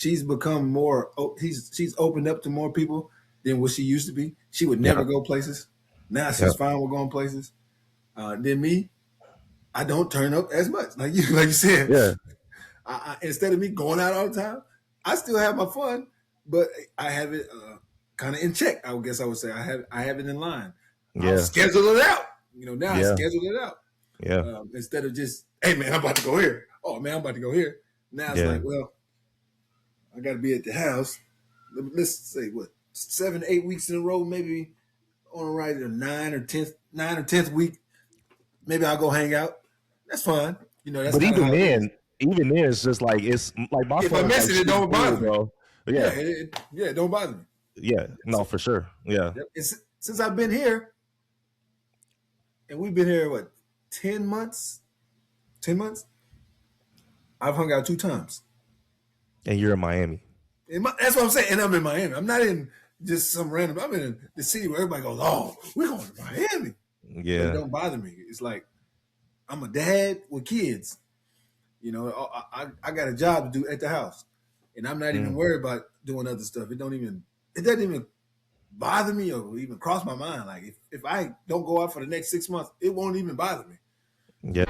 she's become more. She's opened up to more people than what she used to be. She would never Yeah. go places. Now Yeah. she's fine with going places. Then me, I don't turn up as much. Like you said, Yeah. instead of me going out all the time, I still have my fun, but I have it kind of in check. I guess I would say I have it in line. I'll Yeah. schedule it out. Now I Yeah. schedule it out Yeah. instead of just, hey man, I'm about to go here. Oh man, I'm about to go here. Now it's Yeah. like, well, I got to be at the house. Let's say what 7, 8 weeks in a row, maybe on the right of 9 or 10th week. Maybe I'll go hang out. That's fine. That's But kind of how it is. even then, it's like my If I phone's miss like it, it super don't cool, bother me. bro. Yeah, Yeah. it don't bother me. Yeah. No, for sure. Yeah. Yep. Since I've been here, and we've been here what 10 months? 10 months. I've hung out 2 times. And you're in Miami. That's what I'm saying. And I'm in Miami. I'm not in just some random. I'm in the city where everybody goes, "Oh, we're going to Miami," but it Yeah. don't bother me. It's like I'm a dad with kids. I got a job to do at the house, and I'm not even Mm. worried about doing other stuff. It doesn't even bother me or even cross my mind. Like if I don't go out for the next 6 months, it won't even bother me. Yeah.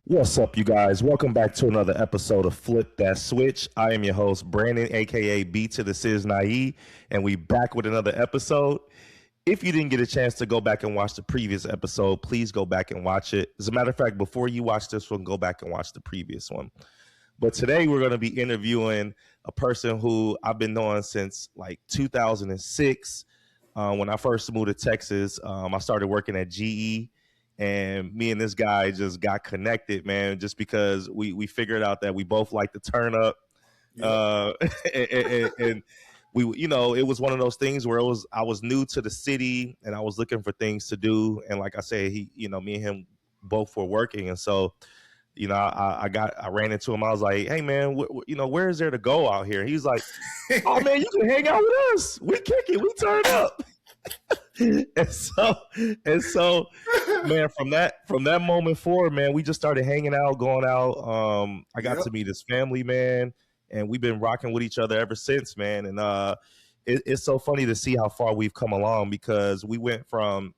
What's up, you guys? Welcome back to another episode of Flip That Switch. I am your host, Brandon, aka B to the Sis Naive, and we back with another episode. If you didn't get a chance to go back and watch the previous episode, please go back and watch it. As a matter of fact, before you watch this one, go back and watch the previous one. But today we're going to be interviewing a person who I've been knowing since like 2006. When I first moved to Texas, I started working at GE. And me and this guy just got connected, man, just because we figured out that we both like to turn up. Yeah. And we, it was one of those things where I was new to the city and I was looking for things to do. And like I said, me and him both were working. And so, I ran into him. I was like, hey man, where is there to go out here? He's like, oh man, you can hang out with us. We kick it. We turn up. and so man, from that moment forward, man, we just started hanging out, going out. I got to meet his family, man, and we've been rocking with each other ever since, man. And it's so funny to see how far we've come along, because we went from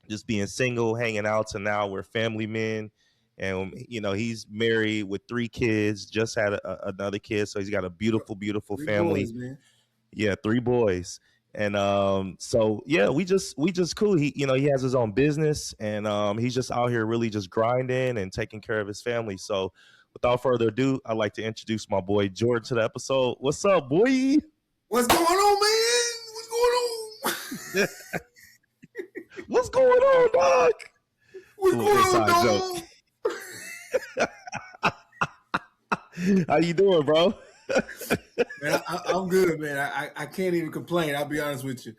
just being single, hanging out, to now we're family men. And he's married with 3 kids, just had another kid, so he's got a beautiful family. 3 boys, man. Yeah, 3 boys. And so yeah, we just cool. He he has his own business, and he's just out here really just grinding and taking care of his family. So without further ado, I'd like to introduce my boy Jordan to the episode. What's up, boy? What's going on, man? What's going on? What's going on, dog? What's going on, dog? How you doing, bro? Man, I'm good, man. I can't even complain. I'll be honest with you.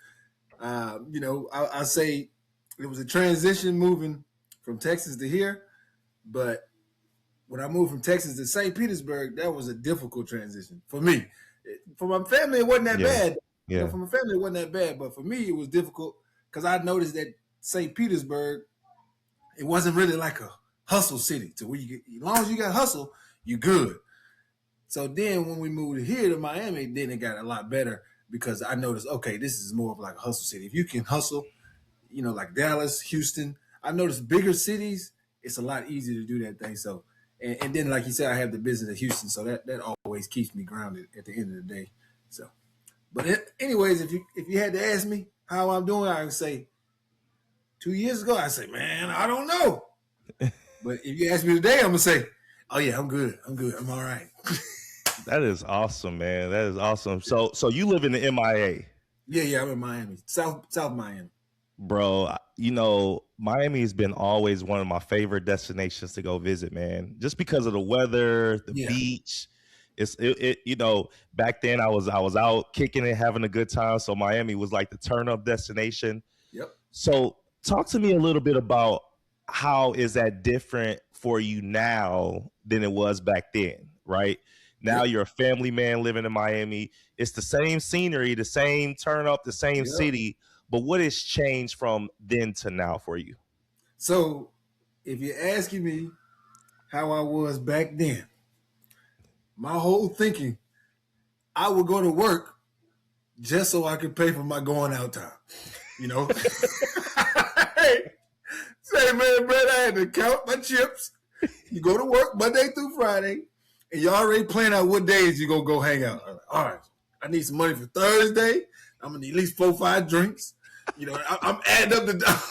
I say it was a transition moving from Texas to here, but when I moved from Texas to St. Petersburg, that was a difficult transition for me. For my family, it wasn't that bad. Yeah. For my family, it wasn't that bad, but for me, it was difficult because I noticed that St. Petersburg, it wasn't really like a hustle city. To where as long as you got hustle, you're good. So then when we moved here to Miami, then it got a lot better because I noticed, okay, this is more of like a hustle city. If you can hustle, like Dallas, Houston, I noticed bigger cities, it's a lot easier to do that thing. So, and then like you said, I have the business at Houston, so that always keeps me grounded at the end of the day. So, but anyways, if you had to ask me how I'm doing, I would say 2 years ago, I'd say, man, I don't know. But if you ask me today, I'm gonna say, oh yeah, I'm good, I'm all right. That is awesome, man. That is awesome. So you live in the MIA? Yeah, I'm in Miami, South Miami. Bro, Miami has been always one of my favorite destinations to go visit, man. Just because of the weather, the beach. Back then I was out kicking it, having a good time. So Miami was like the turn up destination. Yep. So talk to me a little bit about how is that different for you now than it was back then, right? Now you're a family man living in Miami. It's the same scenery, the same turn up, the same city. But what has changed from then to now for you? So if you're asking me how I was back then, my whole thinking, I would go to work just so I could pay for my going out time. You know? Hey, say, man, Brad, I had to count my chips. You go to work Monday through Friday, and you already plan out what days you gonna go hang out. I'm like, all right, I need some money for Thursday. I'm gonna need at least 4-5 drinks. You know, I'm adding up the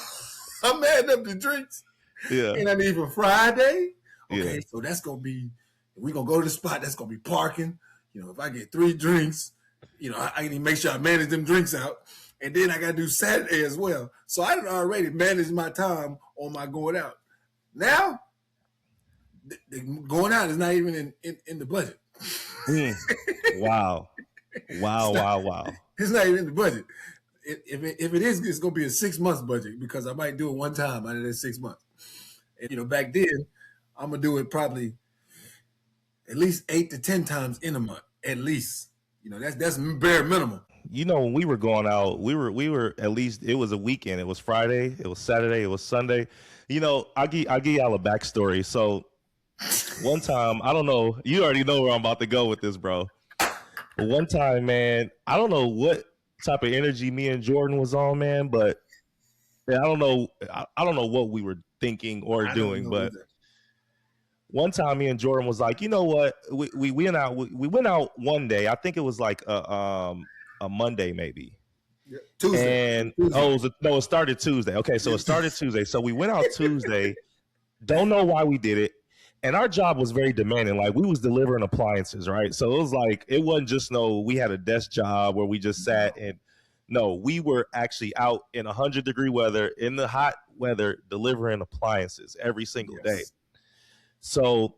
I'm adding up the drinks. Yeah. And I need for Friday. Okay, Yeah. so that's gonna be we're gonna go to the spot, that's gonna be parking. You know, if I get 3 drinks, you know, I need to make sure I manage them drinks out. And then I gotta do Saturday as well. So I already managed my time on my going out. Now the going out is not even in the budget. Wow. Wow. It's not even in the budget. If it is, it's going to be a 6 months budget because I might do it one time out of that 6 months. And, you know, back then, I'm going to do it probably at least 8 to 10 times in a month, at least. You know, that's bare minimum. You know, when we were going out, we were at least, it was a weekend. It was Friday, it was Saturday, it was Sunday. You know, I'll give y'all a backstory. So one time, I don't know, you already know where I'm about to go with this, bro. But one time, man, I don't know what type of energy me and Jordan was on, man, but I don't know what we were thinking or doing, but either. One time me and Jordan was like, you know what, we went out one day. I think it was like a Monday maybe. Yeah. Tuesday. And it started Tuesday. Okay, so it started Tuesday. So we went out Tuesday. Don't know why we did it. And our job was very demanding. Like we was delivering appliances, right? So it was like, it wasn't just we had a desk job where we just sat and no, we were actually out in 100-degree weather, in the hot weather, delivering appliances every single day. So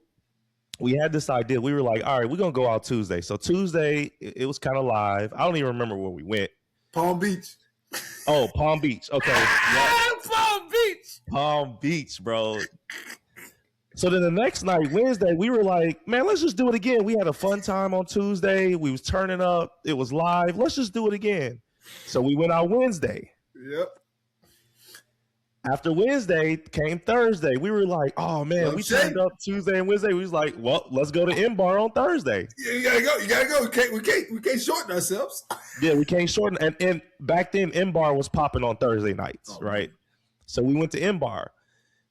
we had this idea. We were like, all right, we're going to go out Tuesday. So Tuesday, it was kind of live. I don't even remember where we went. Palm Beach. Oh, Palm Beach. Okay. Palm Beach. Palm Beach, bro. So then the next night, Wednesday, we were like, man, let's just do it again. We had a fun time on Tuesday. We was turning up. It was live. Let's just do it again. So we went out Wednesday. Yep. After Wednesday came Thursday. We were like, oh, man, we turned up Tuesday and Wednesday. We was like, well, let's go to M-Bar on Thursday. Yeah, you gotta go. We can't shorten ourselves. Yeah, we can't shorten. And back then, M-Bar was popping on Thursday nights, right? Man. So we went to M-Bar.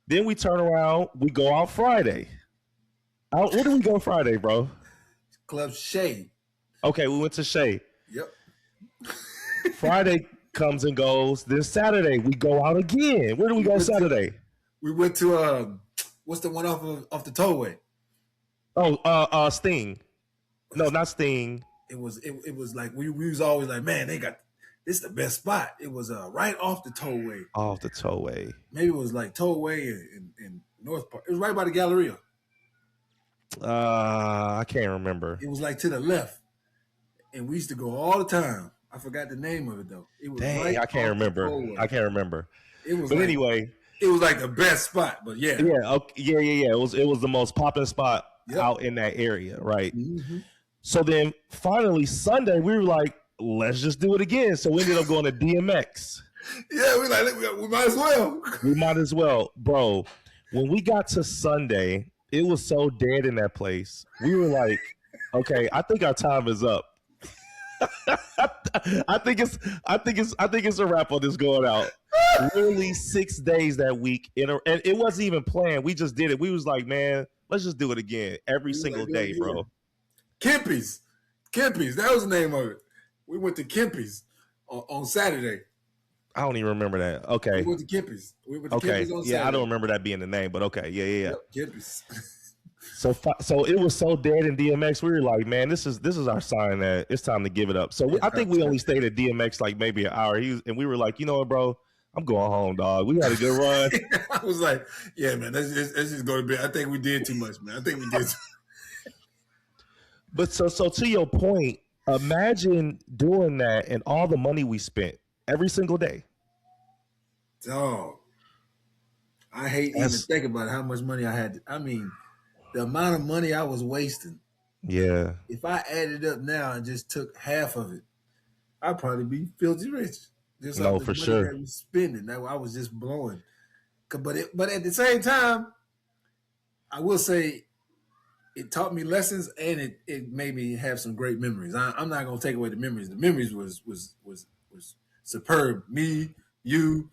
Then we turn around, we go out Friday. Where did we go Friday, bro? Club Shea. Okay, we went to Shea. Yep. Friday comes and goes. Then Saturday, we go out again. Where do we go Saturday? We went to, what's the one off the tollway? Oh, Sting. No, not Sting. It was like, we was always like, man, this is the best spot. It was right off the tollway. Off the tollway. Maybe it was like tollway in North Park. It was right by the Galleria. I can't remember. It was like to the left, and we used to go all the time. I forgot the name of it though. It was Dang, I can't remember. It was. But like, anyway, it was like the best spot. But yeah, okay, yeah. It was the most popping spot out in that area, right? Mm-hmm. So then finally Sunday, we were like, let's just do it again. So we ended up going to DMX. Yeah, we might as well. We might as well, bro. When we got to Sunday, it was so dead in that place. We were like, okay, I think our time is up. I think it's a wrap on this going out. Literally 6 days that week, and it wasn't even planned. We just did it. We was like, man, let's just do it again every single day, bro. Kempy's, that was the name of it. We went to Kempy's on Saturday. I don't even remember that. Okay. We went to Kempy's. Okay. Kempy's on Saturday. Yeah, I don't remember that being the name, but okay. Yeah. Yep, Kempy's. So it was so dead in DMX. We were like, man, this is our sign that it's time to give it up. So I think we only stayed at DMX like maybe an hour. And we were like, you know what, bro? I'm going home, dog. We had a good run. I was like, yeah, man, let's just go to bed. I think we did too much, man. But so to your point, imagine doing that and all the money we spent every single day. Dog, I hate even thinking about how much money I had. I mean, the amount of money I was wasting. Yeah. If I added up now and just took half of it, I'd probably be filthy rich. Just no, for sure. I was spending. I was just blowing. But at the same time, I will say it taught me lessons and it made me have some great memories. I'm not gonna take away the memories. The memories was superb. Me, you,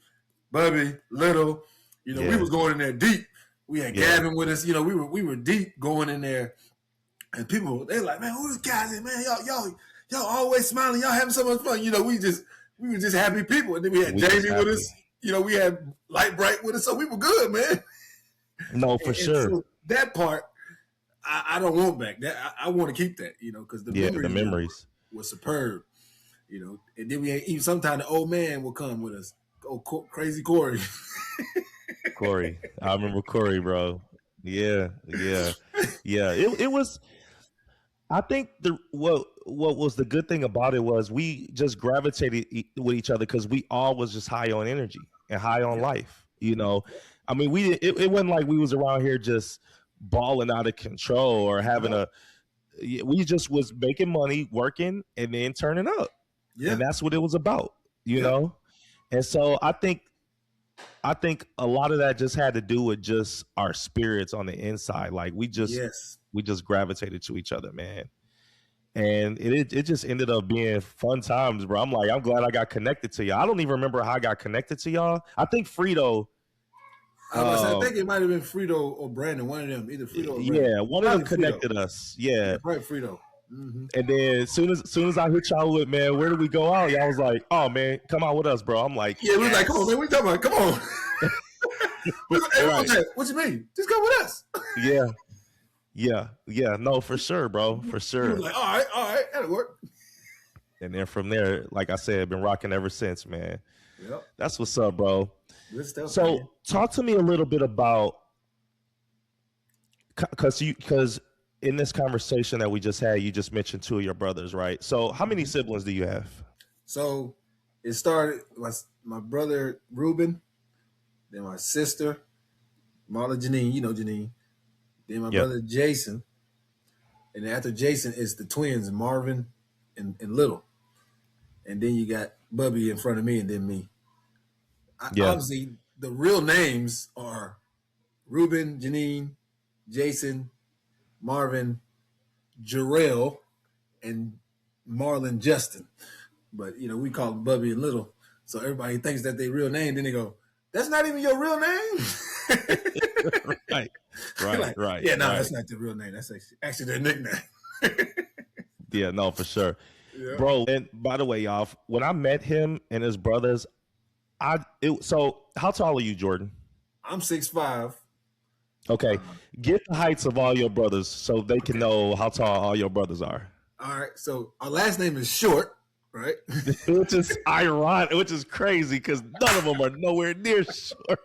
Bubby, Little, we was going in there deep. We had Gavin with us. We were deep going in there, and people they like, man, who's guys? Man, y'all always smiling. Y'all having so much fun. We were just happy people. And then we had Jamie with us. We had Light Bright with us, so we were good, man. No, for sure. So that part, I don't want back. That I want to keep that, because the memories were superb, And then we had, even sometimes the old man will come with us. Oh, crazy Corey. Corey, I remember Corey, bro. Yeah. It was. I think what was the good thing about it was we just gravitated with each other because we all was just high on energy and high on life. I mean, it wasn't like we was around here just balling out of control or having we just was making money, working, and then turning up. Yeah. And that's what it was about, you know? And so I think a lot of that just had to do with just our spirits on the inside. Like we just gravitated to each other, man. And it just ended up being fun times, bro. I'm glad I got connected to y'all. I don't even remember how I got connected to y'all. I think Frito. I think it might have been Frito or Brandon, one of them, either Frito or Brandon. Yeah, one of them connected us. Yeah. Right, Frito. Mm-hmm. And then as soon as I hit y'all with, man, where do we go out? Y'all was like, oh man, come out with us, bro. I'm like, yeah, we was like, come on, man, what you talking about? Come on. Right. What you mean? Just come with us. Yeah. No, for sure, bro, for sure. Like, all right, that'll work. And then from there, like I said, been rocking ever since, man. Yep. That's what's up, bro. Good stuff. So, man, talk to me a little bit about because in this conversation that we just had, you just mentioned two of your brothers, right? So, how many siblings do you have? So, it started with my brother Ruben, then my sister Marla Janine, Janine, then my brother Jason, and then after Jason is the twins Marvin and Little, and then you got Bubby in front of me, and then me. Obviously, the real names are Ruben, Janine, Jason, Marvin, Jarrell, and Marlon Justin. But, we call them Bubby and Little. So everybody thinks that they real name. Then they go, that's not even your real name? Right. Yeah, no, that's not the real name. That's actually their nickname. Yeah, no, for sure. Yeah. Bro, and by the way, y'all, when I met him and his brothers, so how tall are you, Jordan? I'm 6'5". Okay. Get the heights of all your brothers so they can know how tall all your brothers are. All right. So our last name is Short, right? Which is ironic, which is crazy because none of them are nowhere near short.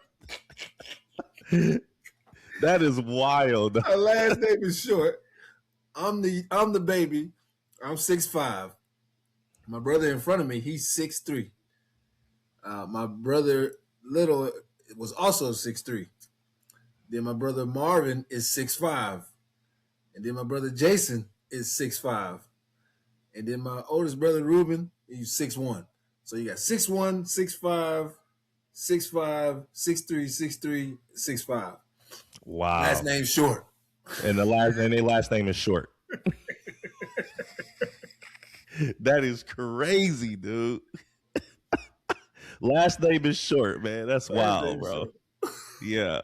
That is wild. Our last name is Short. I'm the baby. I'm 6'5". My brother in front of me, he's 6'3". My brother Little was also 6'3". Then my brother Marvin is 6'5". And then my brother Jason is 6'5". And then my oldest brother Ruben, he's 6'1". So you got 6'1", 6'5", 6'5", 6'3", 6'3", 6'5". Wow. Last name Short. And their last name is Short. That is crazy, dude. Last name is Short, man. That's wild, bro. Yeah.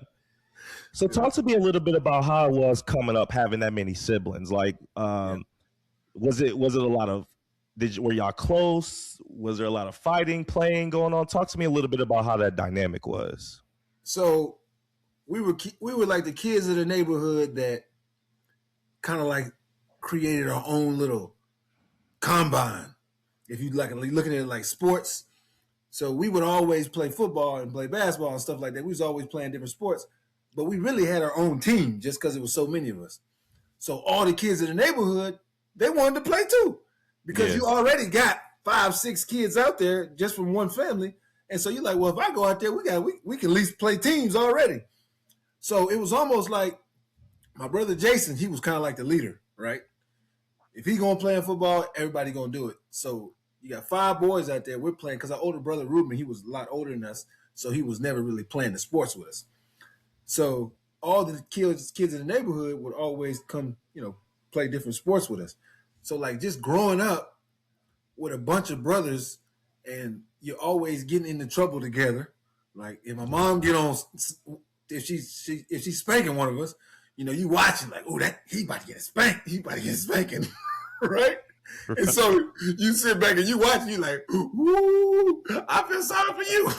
So talk to me a little bit about how it was coming up having that many siblings. Like, was it a lot of? Were y'all close? Was there a lot of fighting, playing going on? Talk to me a little bit about how that dynamic was. So we were like the kids of the neighborhood that kind of like created our own little combine. If you like looking at it like sports. So we would always play football and play basketball and stuff like that. We was always playing different sports, but we really had our own team just because it was so many of us. So all the kids in the neighborhood, they wanted to play too, because you already got 5, 6 kids out there just from one family. And so you're like, well, if I go out there, we can at least play teams already. So it was almost like my brother Jason, he was kind of like the leader, right? If he gonna play in football, everybody gonna do it. So you got 5 boys out there. We're playing because our older brother Ruben, he was a lot older than us. so he was never really playing the sports with us. So all the kids in the neighborhood would always come, play different sports with us. So like just growing up with a bunch of brothers, and you're always getting into trouble together. Like if my mom get on, if she's spanking one of us, you watching like, oh, that he about to get spanked, he about to get spanking, right? Right. And so you sit back and you watch, and you like, ooh, I feel sorry for you.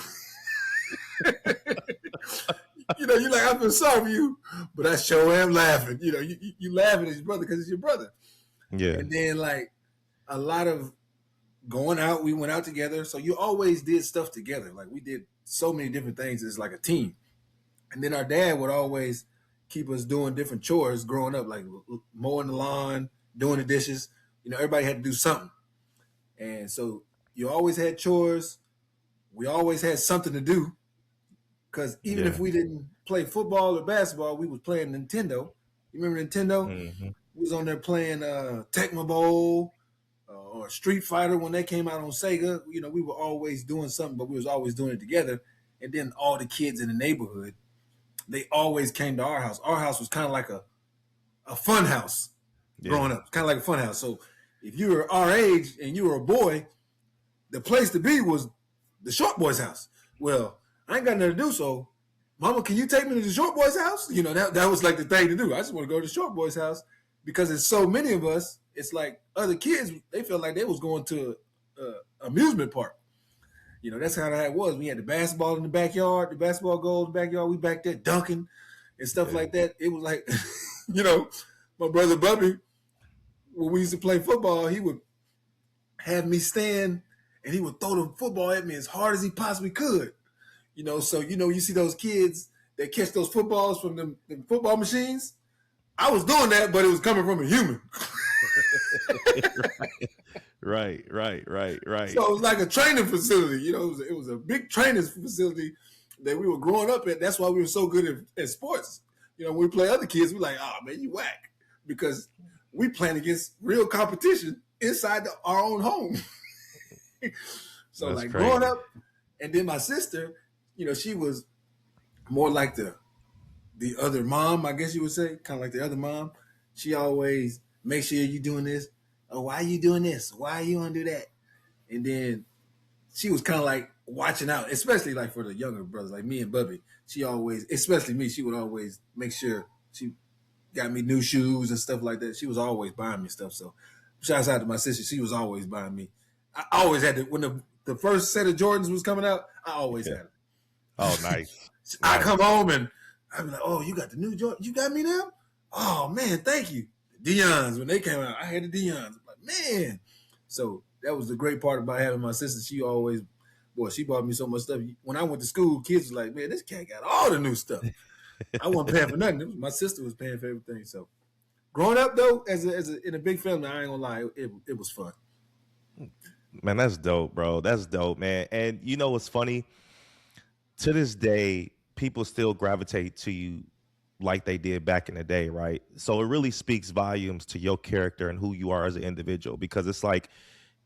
You like, I feel sorry for you, but I sure am laughing. You laughing at your brother because it's your brother. Yeah. And then like a lot of going out, we went out together. So you always did stuff together. Like we did so many different things as like a team. And then our dad would always keep us doing different chores growing up, like mowing the lawn, doing the dishes. Everybody had to do something. And so you always had chores. We always had something to do. Because even if we didn't play football or basketball, we was playing Nintendo. You remember Nintendo? Mm-hmm. We was on there playing Tecmo Bowl or Street Fighter when they came out on Sega. We were always doing something, but we was always doing it together. And then all the kids in the neighborhood, they always came to our house. Our house was kind of like a fun house growing up. Kind of like a fun house. So if you were our age and you were a boy, the place to be was the short boy's house. Well, I ain't got nothing to do, so Mama, can you take me to the short boy's house? That was like the thing to do. I just want to go to the short boy's house because there's so many of us. It's like other kids, they felt like they was going to amusement park. That's how that was. We had the basketball in the backyard, the basketball goal in the backyard. We back there dunking and stuff like that. It was like, my brother Bubby, when we used to play football, he would have me stand and he would throw the football at me as hard as he possibly could. So you see those kids that catch those footballs from them football machines. I was doing that, but it was coming from a human. Right. So it was like a training facility. It was a big training facility that we were growing up at. That's why we were so good at sports. When we play other kids, we're like, oh man, you whack, because we playing against real competition inside our own home. So That's like crazy. growing up, and then my sister, she was more like the other mom, I guess you would say, kind of like the other mom. She always make sure you doing this. Oh, why are you doing this? Why you want to do that? And then she was kind of like watching out, especially like for the younger brothers, like me and Bubby. She always, especially me, she would always make sure she got me new shoes and stuff like that. She was always buying me stuff. So shouts out to my sister. She was always buying me. I always had to, when the first set of Jordans was coming out, I always had them. Oh, nice. I come home and I'd be like, oh, you got the new Jordan? You got me them? Oh, man, thank you. The Dion's, when they came out, I had the Dion's. I'm like, man. So that was the great part about having my sister. She always, she bought me so much stuff. When I went to school, kids were like, man, this cat got all the new stuff. I wasn't paying for nothing. My sister was paying for everything. So growing up, though, as in a big family, I ain't going to lie, it was fun. Man, that's dope, bro. That's dope, man. And you know what's funny? To this day, people still gravitate to you like they did back in the day, right? So it really speaks volumes to your character and who you are as an individual, because it's like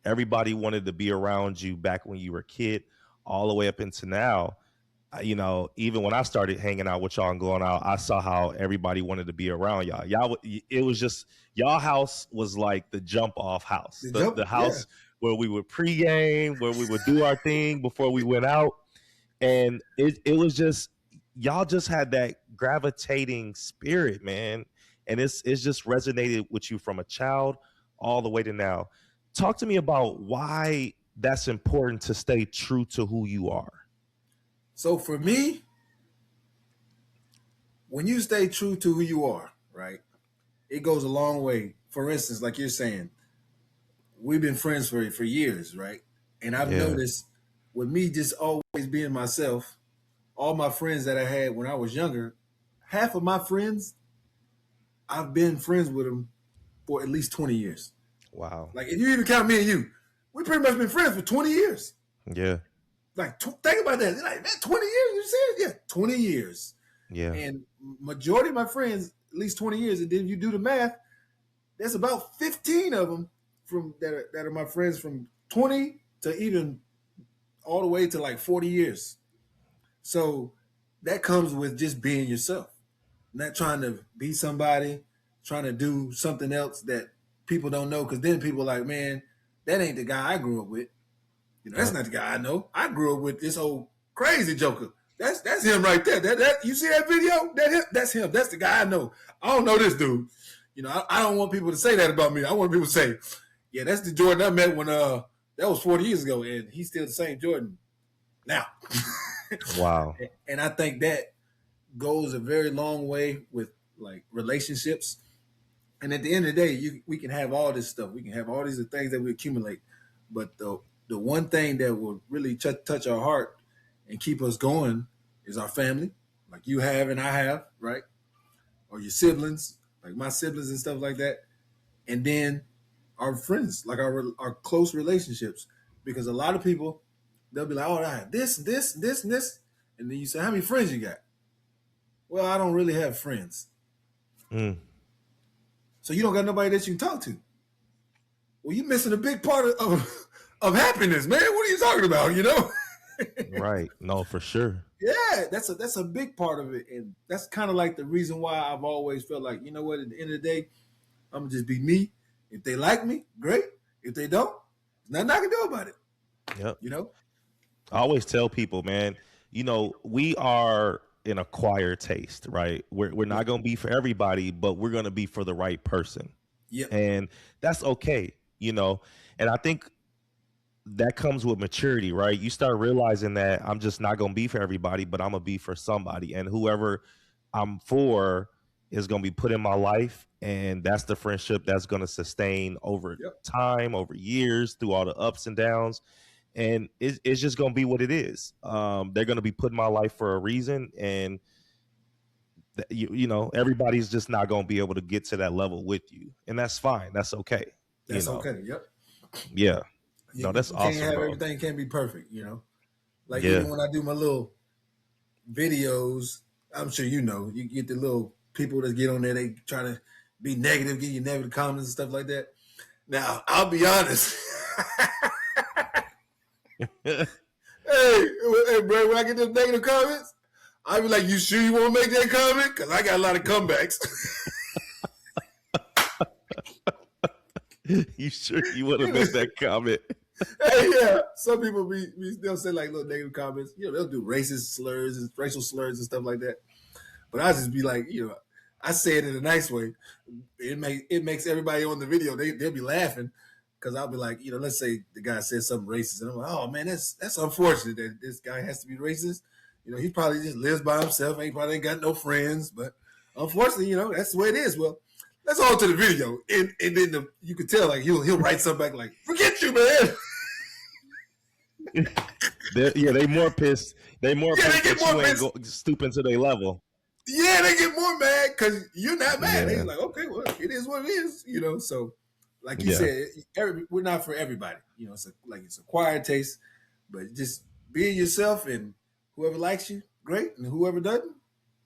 everybody wanted to be around you back when you were a kid, all the way up into now. Even when I started hanging out with y'all and going out, I saw how everybody wanted to be around y'all. It was just, y'all house was like the jump off house, the house where we would pregame, where we would do our thing before we went out. And it was just, y'all just had that gravitating spirit, man. And it's just resonated with you from a child all the way to now. Talk to me about why that's important to stay true to who you are. So for me, when you stay true to who you are, right, it goes a long way. For instance, like you're saying, we've been friends for years, right? And I've noticed with me just always being myself, all my friends that I had when I was younger, half of my friends, I've been friends with them for at least 20 years. Wow. Like if you even count me and you, we pretty much been friends for 20 years. Yeah. Like think about that. You're like, man, 20 years, you said? Yeah, 20 years. Yeah. And majority of my friends, at least 20 years. And then you do the math, there's about 15 of them that are my friends from 20 to even all the way to like 40 years. So that comes with just being yourself, not trying to be somebody, trying to do something else that people don't know. Because then people are like, man, that ain't the guy I grew up with. That's Yep. not the guy I know. I grew up with this old crazy Joker. That's him right there. That you see that video? That's him. That's the guy I know. I don't know this dude. I don't want people to say that about me. I want people to say, yeah, that's the Jordan I met when that was 40 years ago, and he's still the same Jordan now. Wow. And I think that goes a very long way with like relationships. And at the end of the day, we can have all this stuff. We can have all these things that we accumulate, but the one thing that will really touch our heart and keep us going is our family, like you have and I have, right? Or your siblings, like my siblings and stuff like that. And then our friends, like our close relationships, because a lot of people they'll be like, "Oh, I have this, and this," and then you say, "How many friends you got?" Well, I don't really have friends, Mm. so you don't got nobody that you can talk to. Well, you're missing a big part of happiness, man. What are you talking about? Right. No, for sure. Yeah, that's a big part of it, and that's kind of like the reason why I've always felt like, you know what, at the end of the day, I'm gonna just be me. If they like me, great. If they don't, there's nothing I can do about it. Yep. You know? I always tell people, man, we are an acquired taste, right? We're Yeah. not going to be for everybody, but we're going to be for the right person. Yeah. And that's okay. And I think that comes with maturity, right? You start realizing that I'm just not going to be for everybody, but I'm going to be for somebody. And whoever I'm for is going to be put in my life. And that's the friendship that's going to sustain over Yep. time, over years, through all the ups and downs. And it's just going to be what it is. They're going to be put in my life for a reason. And, everybody's just not going to be able to get to that level with you. And that's fine. That's okay. That's okay. Yep. Yeah. You, No, that's you can't awesome, have bro. everything can't be perfect, Like Yeah. even when I do my little videos, I'm sure you get the little people that get on there, they try to be negative, give you negative comments and stuff like that. Now, I'll be honest. Hey, bro, when I get those negative comments, I be like, you sure you want to make that comment? Because I got a lot of comebacks. You sure you want to make that comment? Hey, yeah. Some people they'll say like little negative comments. They'll do racist slurs and racial slurs and stuff like that. But I just be like, I say it in a nice way. It makes everybody on the video, they'll be laughing. Because I'll be like, let's say the guy says something racist, and I'm like, oh man, that's unfortunate that this guy has to be racist. He probably just lives by himself. He probably ain't got no friends, but unfortunately, that's the way it is. Well, let's on to the video, and then you can tell like he'll write something back like, "Forget you, man." They more pissed. They more Yeah, pissed they get that more you ain't pissed. stooping to their level. Yeah, they get more mad because you're not mad. Yeah. They're like, okay, well, it is what it is, So, like you Yeah. said, we're not for everybody. It's acquired taste, but just being yourself and whoever likes you, great, and whoever doesn't,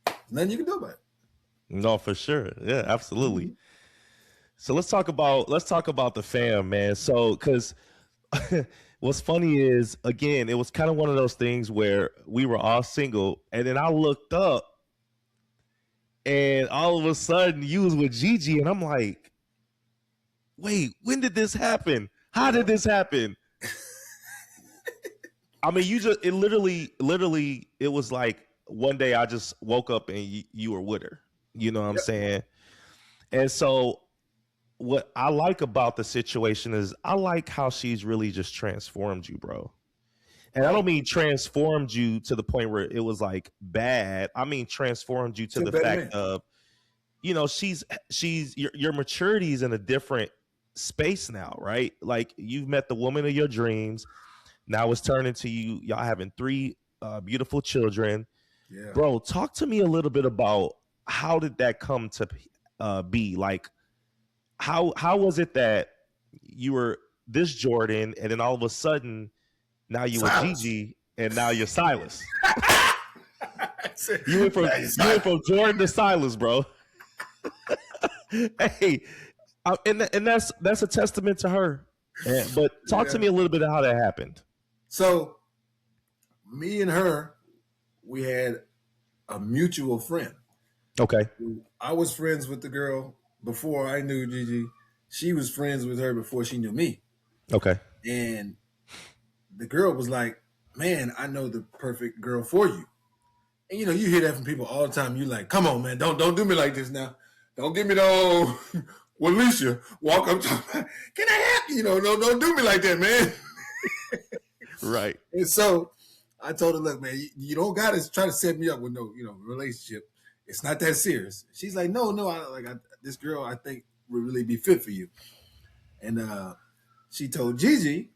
there's nothing you can do about it. No, for sure. Yeah, absolutely. Mm-hmm. So let's talk about the fam, man. So, because what's funny is, again, it was kind of one of those things where we were all single, and then I looked up, and all of a sudden you was with Gigi, and I'm like, wait, when did this happen? How did this happen? I mean, it literally, it was like one day I just woke up and you were with her. You know what I'm saying? And so what I like about the situation is I like how she's really just transformed you, bro. And I don't mean transformed you to the point where it was like bad. I mean transformed you to the fact of, she's your maturity is in a different space now, right? Like you've met the woman of your dreams. Now it's turning to y'all having 3 beautiful children. Yeah. Bro, talk to me a little bit about how did that come to be? Like, how was it that you were this Jordan and then all of a sudden now you were Gigi and now you're Silas? you went from Jordan to Silas, bro. Hey, and that's a testament to her. But talk to me a little bit of how that happened. So, me and her we had a mutual friend. Okay. I was friends with the girl before I knew Gigi. She was friends with her before she knew me. Okay. And the girl was like, "Man, I know the perfect girl for you." And you hear that from people all the time. You like, "Come on, man, don't do me like this now. Don't give me the old Alicia walk up to me. Can I help you? Don't do me like that, man." Right. And so I told her, "Look, man, you don't got to try to set me up with no, relationship. It's not that serious." She's like, "No, this girl I think would really be fit for you." And she told Gigi,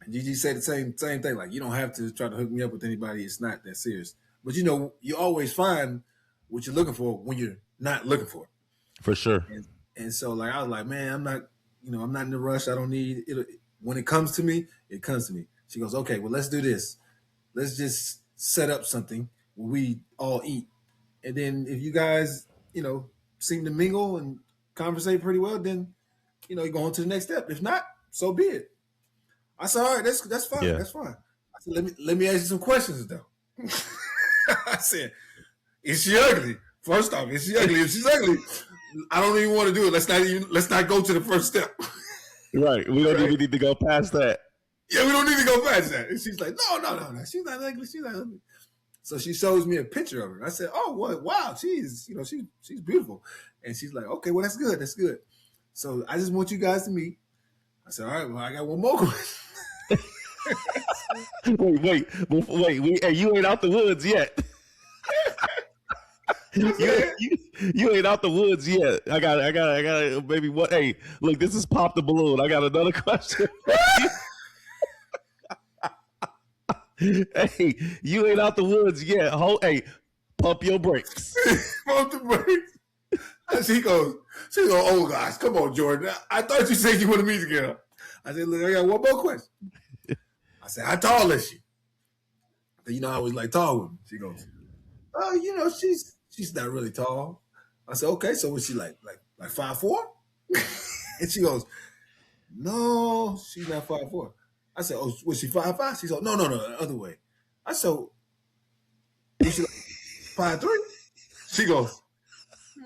and Gigi said the same thing. Like, you don't have to try to hook me up with anybody. It's not that serious. But you always find what you're looking for when you're not looking for it. For sure. And so, like, I was like, "Man, I'm not in a rush. I don't need it. When it comes to me, it comes to me." She goes, "Okay, well, let's do this. Let's just set up something where we all eat. And then if you guys, seem to mingle and conversate pretty well, then, you go on to the next step. If not, so be it." I said, "All right, that's fine. Yeah. That's fine." I said, let me ask you some questions though." I said, "Is she ugly? First off, is she ugly? If she's ugly, I don't even want to do it. Let's not go to the first step." Right. We don't even need to go past that. Yeah, we don't need to go past that. And she's like, no. She's not ugly. She's not ugly. So she shows me a picture of her. I said, "Oh, what? Wow, she's beautiful." And she's like, "Okay, well, that's good. That's good. So I just want you guys to meet." I said, "All right, well, I got one more question." wait. Hey, you ain't out the woods yet. you ain't out the woods yet. I got maybe what? Hey, look, this is Pop the Balloon. I got another question. Hey, you ain't out the woods yet. Hey, pump your brakes. Pump the brakes. And she goes, "Oh gosh, come on, Jordan. I thought you said you wanted me to get her." I said, "Look, I got one more question." I said, "How tall is she?" I always like tall women. She goes, "Oh, she's not really tall." I said, "Okay, so was she like 5'4"? And she goes, "No, she's not 5'4". I said, "Oh, was she 5'5"? She said, "No, the other way." I said, "Was she like 5'3"? She goes,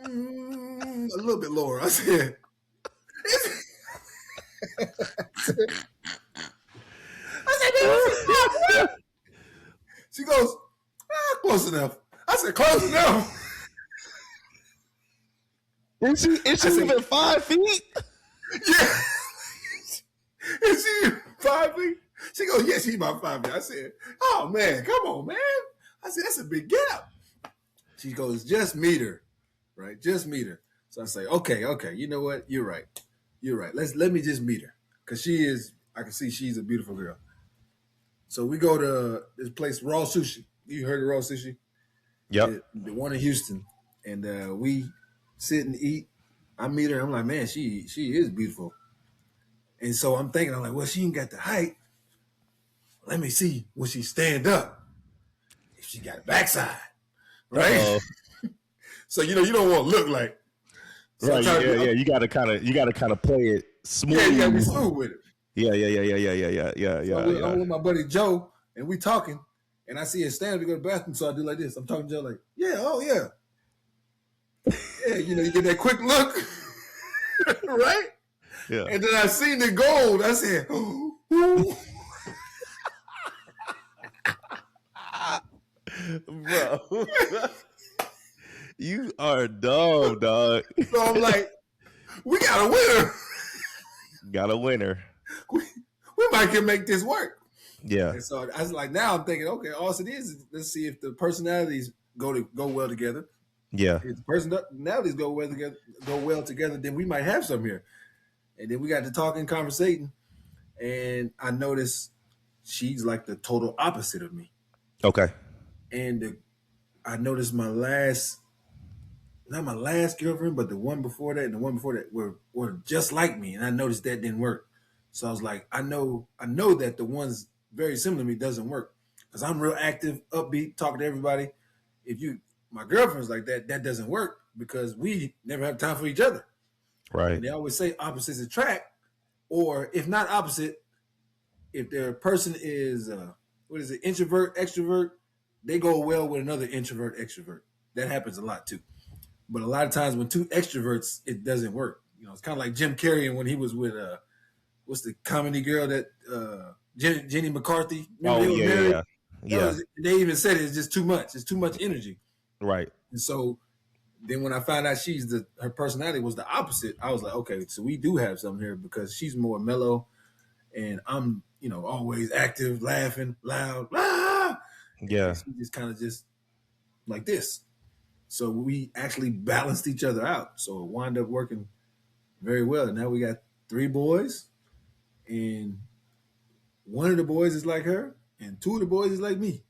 "A little bit lower." I said, "Man, she goes, close enough." I said, "Close enough." Is she even 5 feet? Yeah. Is she 5 feet? She goes, "Yeah, she's about 5 feet." I said, "Oh man, come on, man." I said, "That's a big gap." She goes, "Just meet her, right? Just meet her." So I say, "Okay. You know what? You're right. Let me just meet her, because I can see she's a beautiful girl." So we go to this place, Raw Sushi. You heard of Raw Sushi? Yep. The one in Houston, and we sit and eat. I meet her. I'm like, "Man, she is beautiful." And so I'm like, well, she ain't got the height. Let me see, will she stand up? If she got a backside, right? So you don't want to look like. So right. Yeah. You gotta kind of play it smooth. Yeah, you gotta be smooth with it. Yeah. So I'm with my buddy Joe, and we talking, and I see her stand to go to the bathroom, so I do like this. I'm talking to Joe like, "Yeah, oh yeah." Yeah, you get that quick look, right? Yeah. And then I seen the gold. I said, "Ooh." Bro. You are dumb, dog. So I'm like, "We got a winner. Got a winner. We might can make this work." Yeah. And so I was like, now I'm thinking, okay, all it is let's see if the personalities go well together. Yeah. If the personalities go well together, then we might have some here. And then we got to talking, conversating, and I noticed she's like the total opposite of me. Okay. And I noticed not my last girlfriend, but the one before that and the one before that were just like me. And I noticed that didn't work. So I was like, I know that the ones very similar to me doesn't work, because I'm real active, upbeat, talking to everybody. My girlfriend's like that, that doesn't work, because we never have time for each other. Right. And they always say opposites attract, or if not opposite, if their person is introvert, extrovert, they go well with another introvert extrovert. That happens a lot too. But a lot of times when two extroverts, it doesn't work. You know, it's kind of like Jim Carrey and when he was with what's the comedy girl that Jenny McCarthy? Remember Oh they were yeah, married. yeah, yeah. They even said it's just too much. It's too much energy. Right. And so then when I found out her personality was the opposite, I was like, okay, so we do have something here because she's more mellow, and I'm always active, laughing, loud, Yeah. and she just kind of just like this. So we actually balanced each other out. So it wound up working very well. And now we got 3 boys, and one of the boys is like her, and 2 of the boys is like me.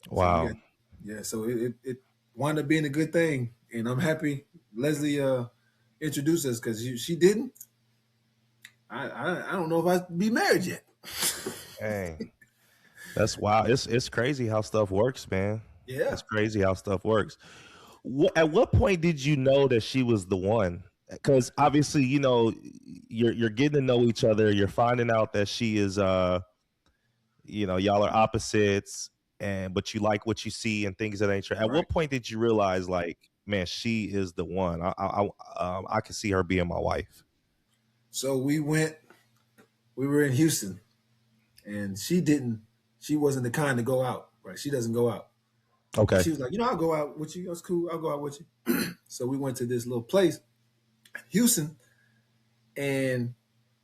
So we Wow. got, yeah. So it wound up being a good thing, and I'm happy Leslie introduced us because she didn't. I don't know if I'd be married yet. Dang. That's wild. It's crazy how stuff works, man. Yeah. It's crazy how stuff works. At what point did you know that she was the one? Because obviously, you're getting to know each other. You're finding out that she is, y'all are opposites, but you like what you see and things of that nature. At Right. what point did you realize, like, man, she is the one? I can see her being my wife. So we were in Houston, and she wasn't the kind to go out, right? She doesn't go out. Okay. She was like, I'll go out with you. That's cool. I'll go out with you. So we went to this little place, Houston, and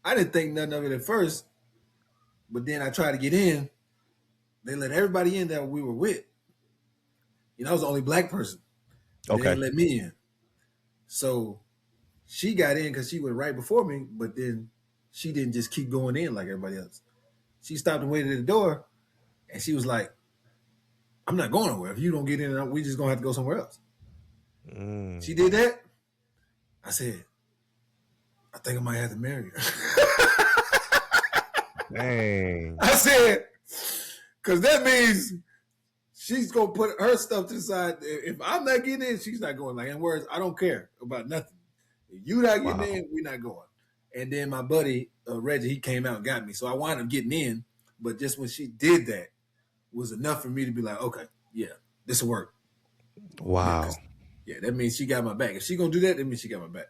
I didn't think nothing of it at first, but then I tried to get in. They let everybody in that we were with. I was the only black person. They Okay. didn't let me in. So she got in because she went right before me, but then she didn't just keep going in like everybody else. She stopped and waited at the door, and she was like, I'm not going nowhere. If you don't get in, we just going to have to go somewhere else. Mm. She did that. I said, I think I might have to marry her. Dang. I said, because that means she's going to put her stuff to the side. If I'm not getting in, she's not going. Like, in words, I don't care about nothing. If you not getting in, we're not going. And then my buddy, Reggie, he came out and got me. So I wound up getting in. But just when she did that, was enough for me to be like, okay, yeah, this will work. Wow. Yeah, that means she got my back. If she going to do that, that means she got my back.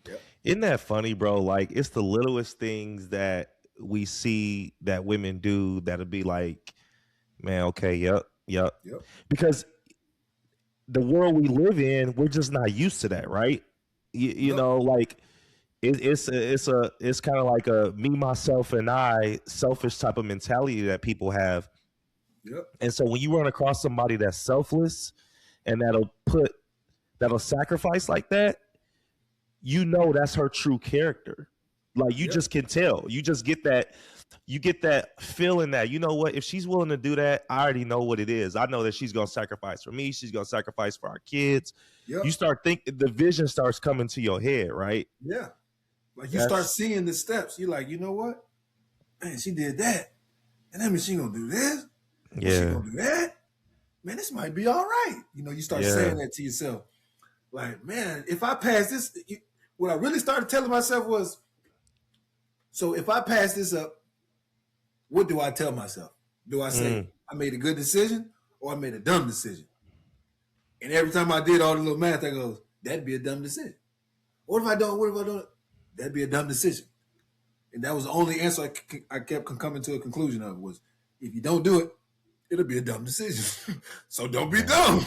Yep. Isn't that funny, bro? Like, it's the littlest things that we see that women do that'll be like, man, okay, yep. Because the world we live in, we're just not used to that, right? You know, like it's kind of like a me, myself, and I selfish type of mentality that people have. Yep. And so when you run across somebody that's selfless and that'll sacrifice like that, that's her true character. Like you just can tell. You just get that. You get that feeling that, you know what, if she's willing to do that, I already know what it is. I know that she's going to sacrifice for me. She's going to sacrifice for our kids. Yep. You start thinking, the vision starts coming to your head, right? Yeah. Like you start seeing the steps. You're like, you know what? Man, she did that. And that means she going to do this. Yeah. She going to do that. Man, this might be all right. You start saying that to yourself. Like, man, if I pass this, what I really started telling myself was, so if I pass this up, what do I tell myself? Do I say I made a good decision or I made a dumb decision? And every time I did all the little math, I goes, that'd be a dumb decision. What if I don't? What if I don't? That'd be a dumb decision. And that was the only answer I kept coming to a conclusion of was, if you don't do it, it'll be a dumb decision. So don't be dumb.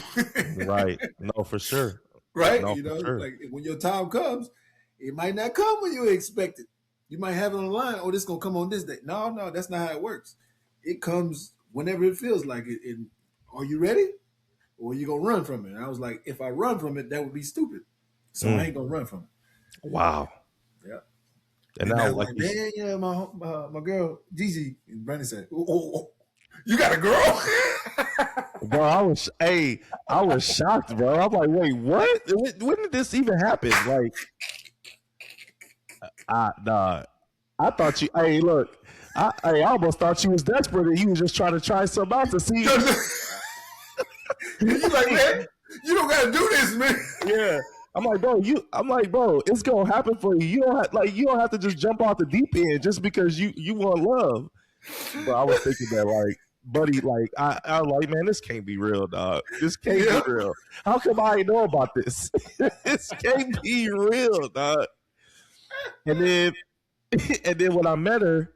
Right. No, for sure. Right? No, sure. Like when your time comes, it might not come when you expect it. You might have it on the line, oh, this is going to come on this day. No, that's not how it works. It comes whenever it feels like it. And are you ready? Or are you going to run from it? And I was like, if I run from it, that would be stupid. So I ain't going to run from it. Wow. Yeah. And now, like, man, yeah, my girl, Gigi, and Brandon said, oh, you got a girl? Bro, I was shocked, bro. I'm like, wait, what? When did this even happen? Like, nah. I thought you. Hey, look. I almost thought you was desperate and you was just trying to try something out to see. You like, man, you don't gotta do this, man. Yeah. I'm like, bro, it's gonna happen for you. You don't have to just jump off the deep end just because you want love. But I was thinking that, like, buddy, like I like, man, this can't be real, dog. This can't Yeah. be real. How come I ain't know about this? This can't be real, dog. And then and then when I met her,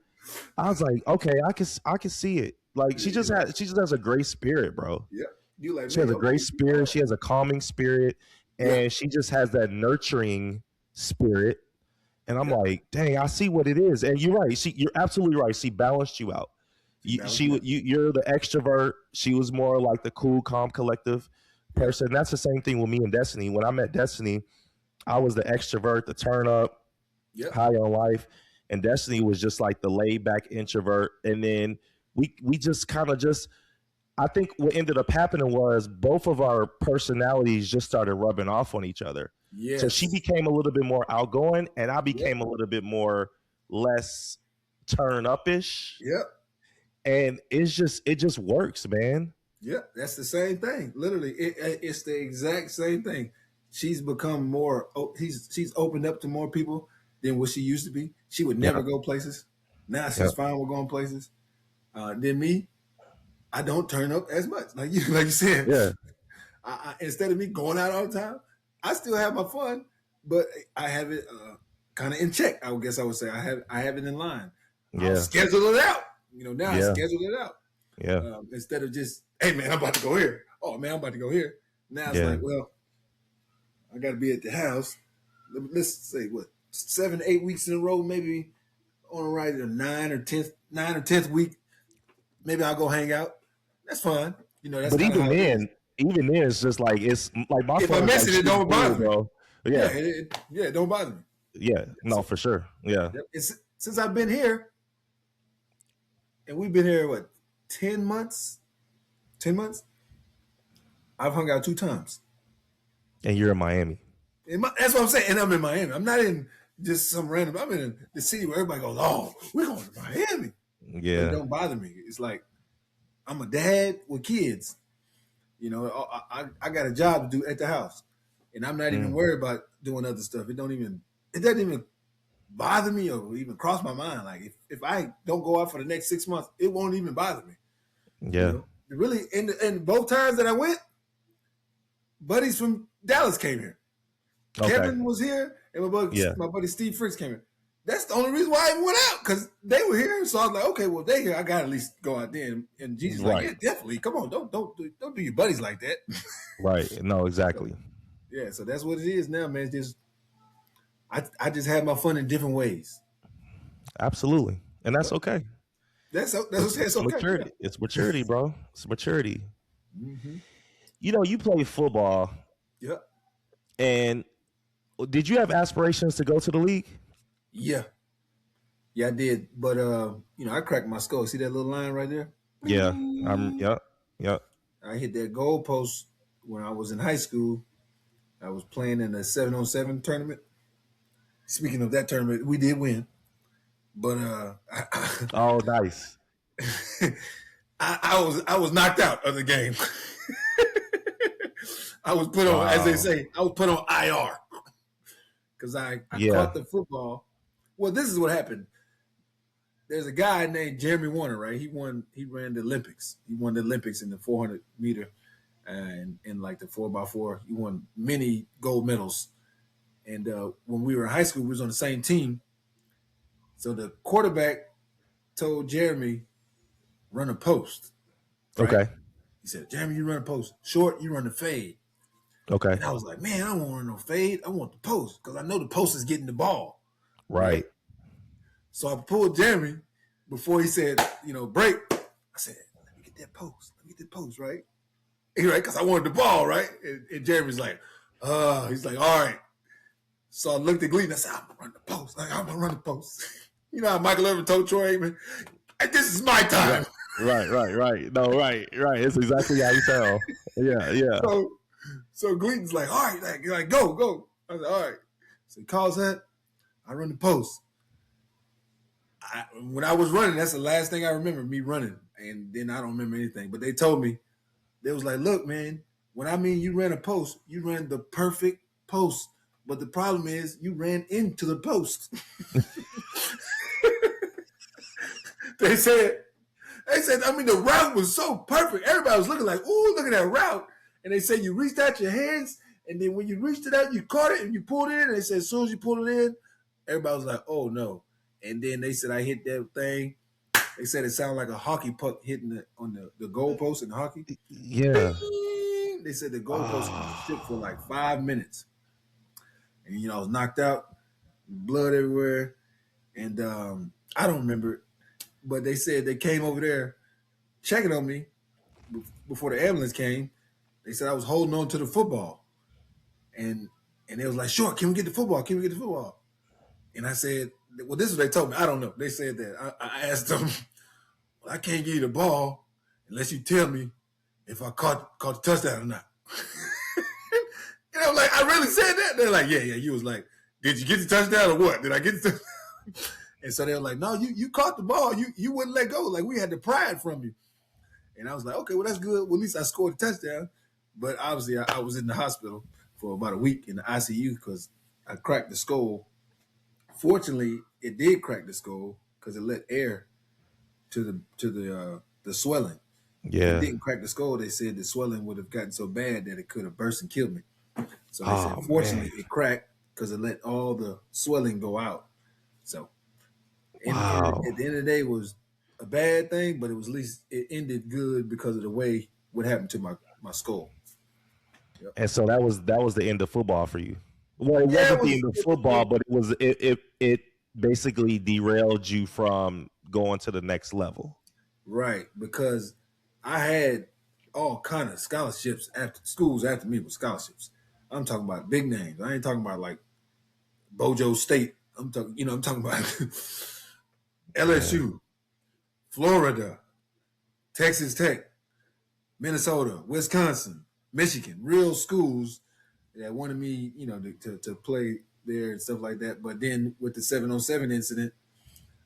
I was like, okay, I can see it. Like she just has a great spirit, bro. Yeah. You like, She has man, a great okay. spirit. She has a calming spirit, Yeah. and she just has that nurturing spirit. And I'm Yeah. like, dang, I see what it is. And you're right. You're absolutely right. She balanced you out. You're the extrovert. She was more like the cool, calm, collective person. That's the same thing with me and Destiny. When I met Destiny, I was the extrovert, the turn up, Yep. high on life, and Destiny was just like the laid back introvert. And then we just kind of just, I think what ended up happening was both of our personalities just started rubbing off on each other. Yes. So she became a little bit more outgoing, and I became Yep. a little bit more less turn up ish. Yep. And it just works, man. Yep. That's the same thing. Literally, it's the exact same thing. She's become more. She's opened up to more people than what she used to be. She would never go places. Now she's fine with going places. Then me, I don't turn up as much. Like you said. Yeah. Instead of me going out all the time, I still have my fun, but I have it kind of in check. I guess I would say I have it in line. Yeah. I'll schedule it out. Now I Yeah. schedule it out. Yeah. Instead of just, hey man, I'm about to go here. Oh man, I'm about to go here. Now it's like, well, I got to be at the house. Let's say what 7, 8 weeks in a row, maybe on the right or 9 or 10th week. Maybe I'll go hang out. That's fine. That's. But even then, it's just like it's like my. If I miss it, it don't bother me, bro. Yeah, it don't bother me. Yeah, no, for sure. Yeah. Since I've been here, and we've been here what 10 months. 10 months. I've hung out 2 times. And you're in Miami. That's what I'm saying. And I'm in Miami. I'm not in just some random. I'm in the city where everybody goes, "Oh, we're going to Miami." Yeah. It don't bother me. It's like I'm a dad with kids. I got a job to do at the house, and I'm not even worried about doing other stuff. It doesn't even bother me or even cross my mind. Like if I don't go out for the next 6 months, it won't even bother me. Yeah. Really, and both times that I went, buddies from Dallas came here. Okay. Kevin was here, and my buddy Steve Fricks came here. That's the only reason why I even went out, because they were here. So I was like, okay, well, they're here. I got to at least go out there. And Jesus was like, yeah, definitely. Come on, don't do your buddies like that. Right. No, exactly. So that's what it is now, man. It's just I just have my fun in different ways. Absolutely. And that's okay. That's okay. Maturity. Yeah. It's maturity, bro. It's maturity. Mm-hmm. You play football. Yep. And did you have aspirations to go to the league? Yeah, I did. But I cracked my skull. See that little line right there? Yeah. Yep. I hit that goal post when I was in high school. I was playing in a 7-on-7 tournament. Speaking of that tournament, we did win. But oh, nice. I was knocked out of the game. I was put on, as they say, I was put on IR because I caught the football. Well, this is what happened. There's a guy named Jeremy Warner, right? He ran the Olympics. He won the Olympics in the 400 meter and in like the 4x4. He won many gold medals. And when we were in high school, we was on the same team. So the quarterback told Jeremy, run a post. Right? Okay. He said, Jeremy, you run a post. Short, you run the fade. Okay. And I was like, man, I don't want to run no fade. I want the post because I know the post is getting the ball. Right. So I pulled Jeremy before he said, break. I said, let me get that post, right? Right, because I wanted the ball, right? And Jeremy's like, he's like, all right. So I looked at Gleason and I said, I'm going to run the post. I'm going to run the post. You know how Michael Irvin told Troy Aikman, this is my time. Right. No, right. It's exactly how you sound. Yeah. So Gleason's like, all right, like go. I said, all right. So he calls that. I run the post. When I was running, that's the last thing I remember, me running. And then I don't remember anything. But they told me, they was like, look, man, when I mean you ran a post, you ran the perfect post. But the problem is you ran into the post. They said, They said, I mean, the route was so perfect. Everybody was looking like, ooh, look at that route. And they said you reached out your hands, and then when you reached it out, you caught it and you pulled it in. And they said as soon as you pulled it in, everybody was like, oh no. And then they said I hit that thing. They said it sounded like a hockey puck hitting on the goalpost in hockey. Yeah. Bing! They said the goalpost shook for like 5 minutes. And, I was knocked out, blood everywhere. And I don't remember it. But they said they came over there checking on me before the ambulance came. They said I was holding on to the football. And they was like, sure, can we get the football? Can we get the football? And I said, well, this is what they told me. I don't know. They said that. I asked them, well, I can't give you the ball unless you tell me if I caught the touchdown or not. And I was like, I really said that? They're like, yeah. You was like, did you get the touchdown or what? Did I get the touchdown? And so they were like, no, you caught the ball. You wouldn't let go. Like, we had to pry it from you. And I was like, okay, well, that's good. Well, at least I scored a touchdown. But obviously, I was in the hospital for about a week in the ICU because I cracked the skull. Fortunately, it did crack the skull because it let air to the swelling. If it Yeah. didn't crack the skull, they said the swelling would have gotten so bad that it could have burst and killed me. So they said, Oh fortunately, man. it cracked because it let all the swelling go out. So, and Wow. at the end of the day, it was a bad thing, but it was at least it ended good because of the way what happened to my skull. Yep. And so that was the end of football for you. Well, it Yeah, wasn't the end of it was the football, end. but it basically derailed you from going to the next level. Right, because I had all kind of scholarships after schools after me with scholarships. I'm talking about big names. I ain't talking about like Bojo State. I'm talking about Yeah. LSU, Florida, Texas Tech, Minnesota, Wisconsin, Michigan, real schools that wanted me, to play there and stuff like that. But then with the 707 incident,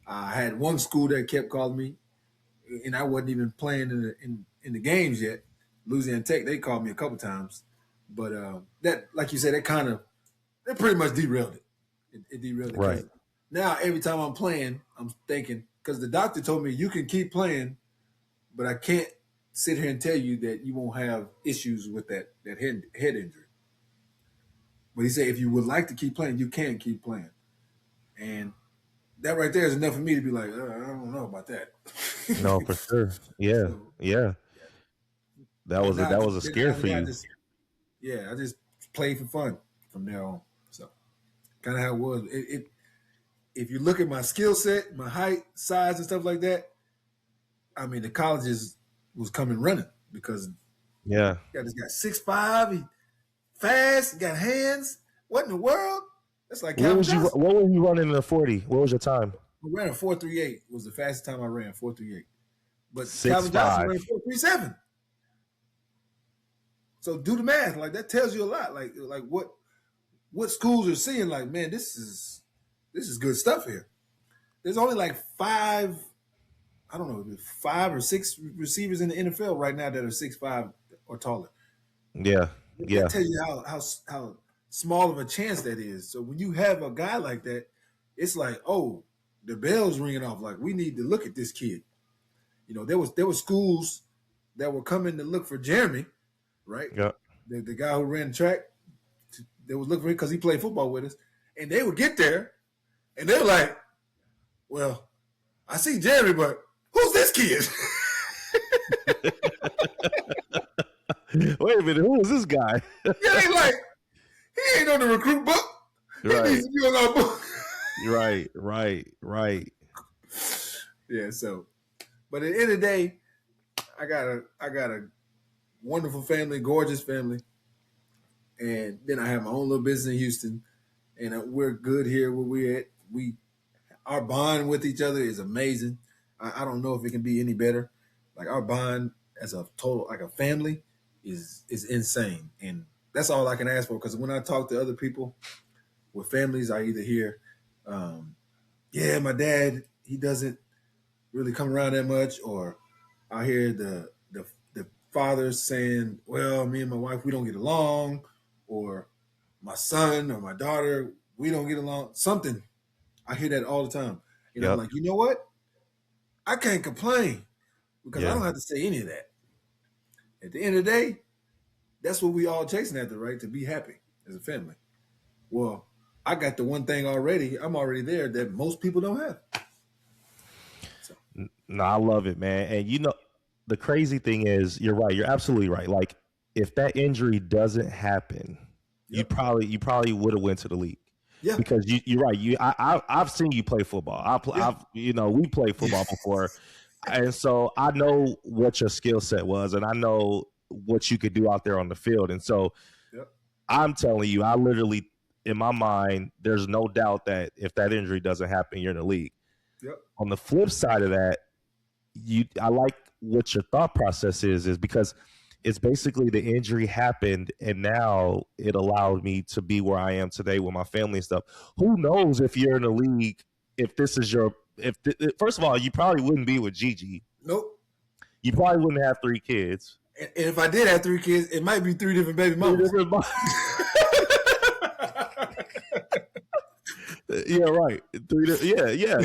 I had one school that kept calling me, and I wasn't even playing in the games yet. Louisiana Tech, they called me a couple times, but that, like you said, that pretty much derailed it. It derailed it Right. because now every time I'm playing, I'm thinking because the doctor told me you can keep playing, but I can't sit here and tell you that you won't have issues with that head injury. But he said if you would like to keep playing, you can keep playing, and that right there is enough for me to be like, I don't know about that. No, for sure. Yeah. So, Yeah. That but was a now, that was a then scare after for that, you. I just played for fun from there on. So kind of how it was. If you look at my skill set, my height, size, and stuff like that, I mean, the colleges was coming running because Yeah. this guy 6'5", he fast, got hands. What in the world? That's like What Calvin was you Johnson. what were you running in the 40? What was your time? I ran a 4.38 was the fastest time I ran 4.38. But Six Calvin Johnson five. ran 4.37. So do the math. Like that tells you a lot. Like what schools are seeing. Like man, this is good stuff here. There's only like five. I don't know, 5 or 6 receivers in the NFL right now that are 6'5" or taller. Yeah. That Yeah. tells you how small of a chance that is. So when you have a guy like that, it's like, oh, the bell's ringing off. Like we need to look at this kid. There were schools that were coming to look for Jeremy, right? Yeah. The guy who ran the track. They was looking for him because he played football with us, and they would get there, and they were like, "Well, I see Jeremy, but who's this kid?" Wait a minute, who is this guy? Yeah, they like he ain't on the recruit book. He Right. needs to be on our book. Right. Right. Right. Yeah. So, but at the end of the day, I got a wonderful family, gorgeous family, and then I have my own little business in Houston, and we're good here where we're at. Our bond with each other is amazing. I don't know if it can be any better. Like our bond as a total, like a family, is insane, and that's all I can ask for. Because when I talk to other people with families, I either hear, "Yeah, my dad, he doesn't really come around that much," or I hear the fathers saying, "Well, me and my wife, we don't get along," or my son or my daughter, we don't get along. Something I hear that all the time, and I'm Yep. like, you know what? I can't complain. because I Yeah. don't have to say any of that. At the end of the day, that's what we all chasing after, right? To be happy as a family. Well, I got the one thing already. I'm already there that most people don't have. So, No, I love it, man. And the crazy thing is, you're right. You're absolutely right. Like, if that injury doesn't happen, yep. you probably would have went to the league. Yeah. Because you're right. I've seen you play football. Yeah. I've we played football before, and so I know what your skill set was, and I know what you could do out there on the field. And so Yep. I'm telling you, I literally, in my mind, there's no doubt that if that injury doesn't happen, you're in the league. Yep. On the flip side of that, I like what your thought process is because it's basically the injury happened and now it allowed me to be where I am today with my family and stuff. Who knows if you're in the league, if this is your, first of all, you probably wouldn't be with Gigi. Nope. You probably wouldn't have 3 kids. And if I did have 3 kids, it might be 3 different baby mamas. Yeah, right. Yeah.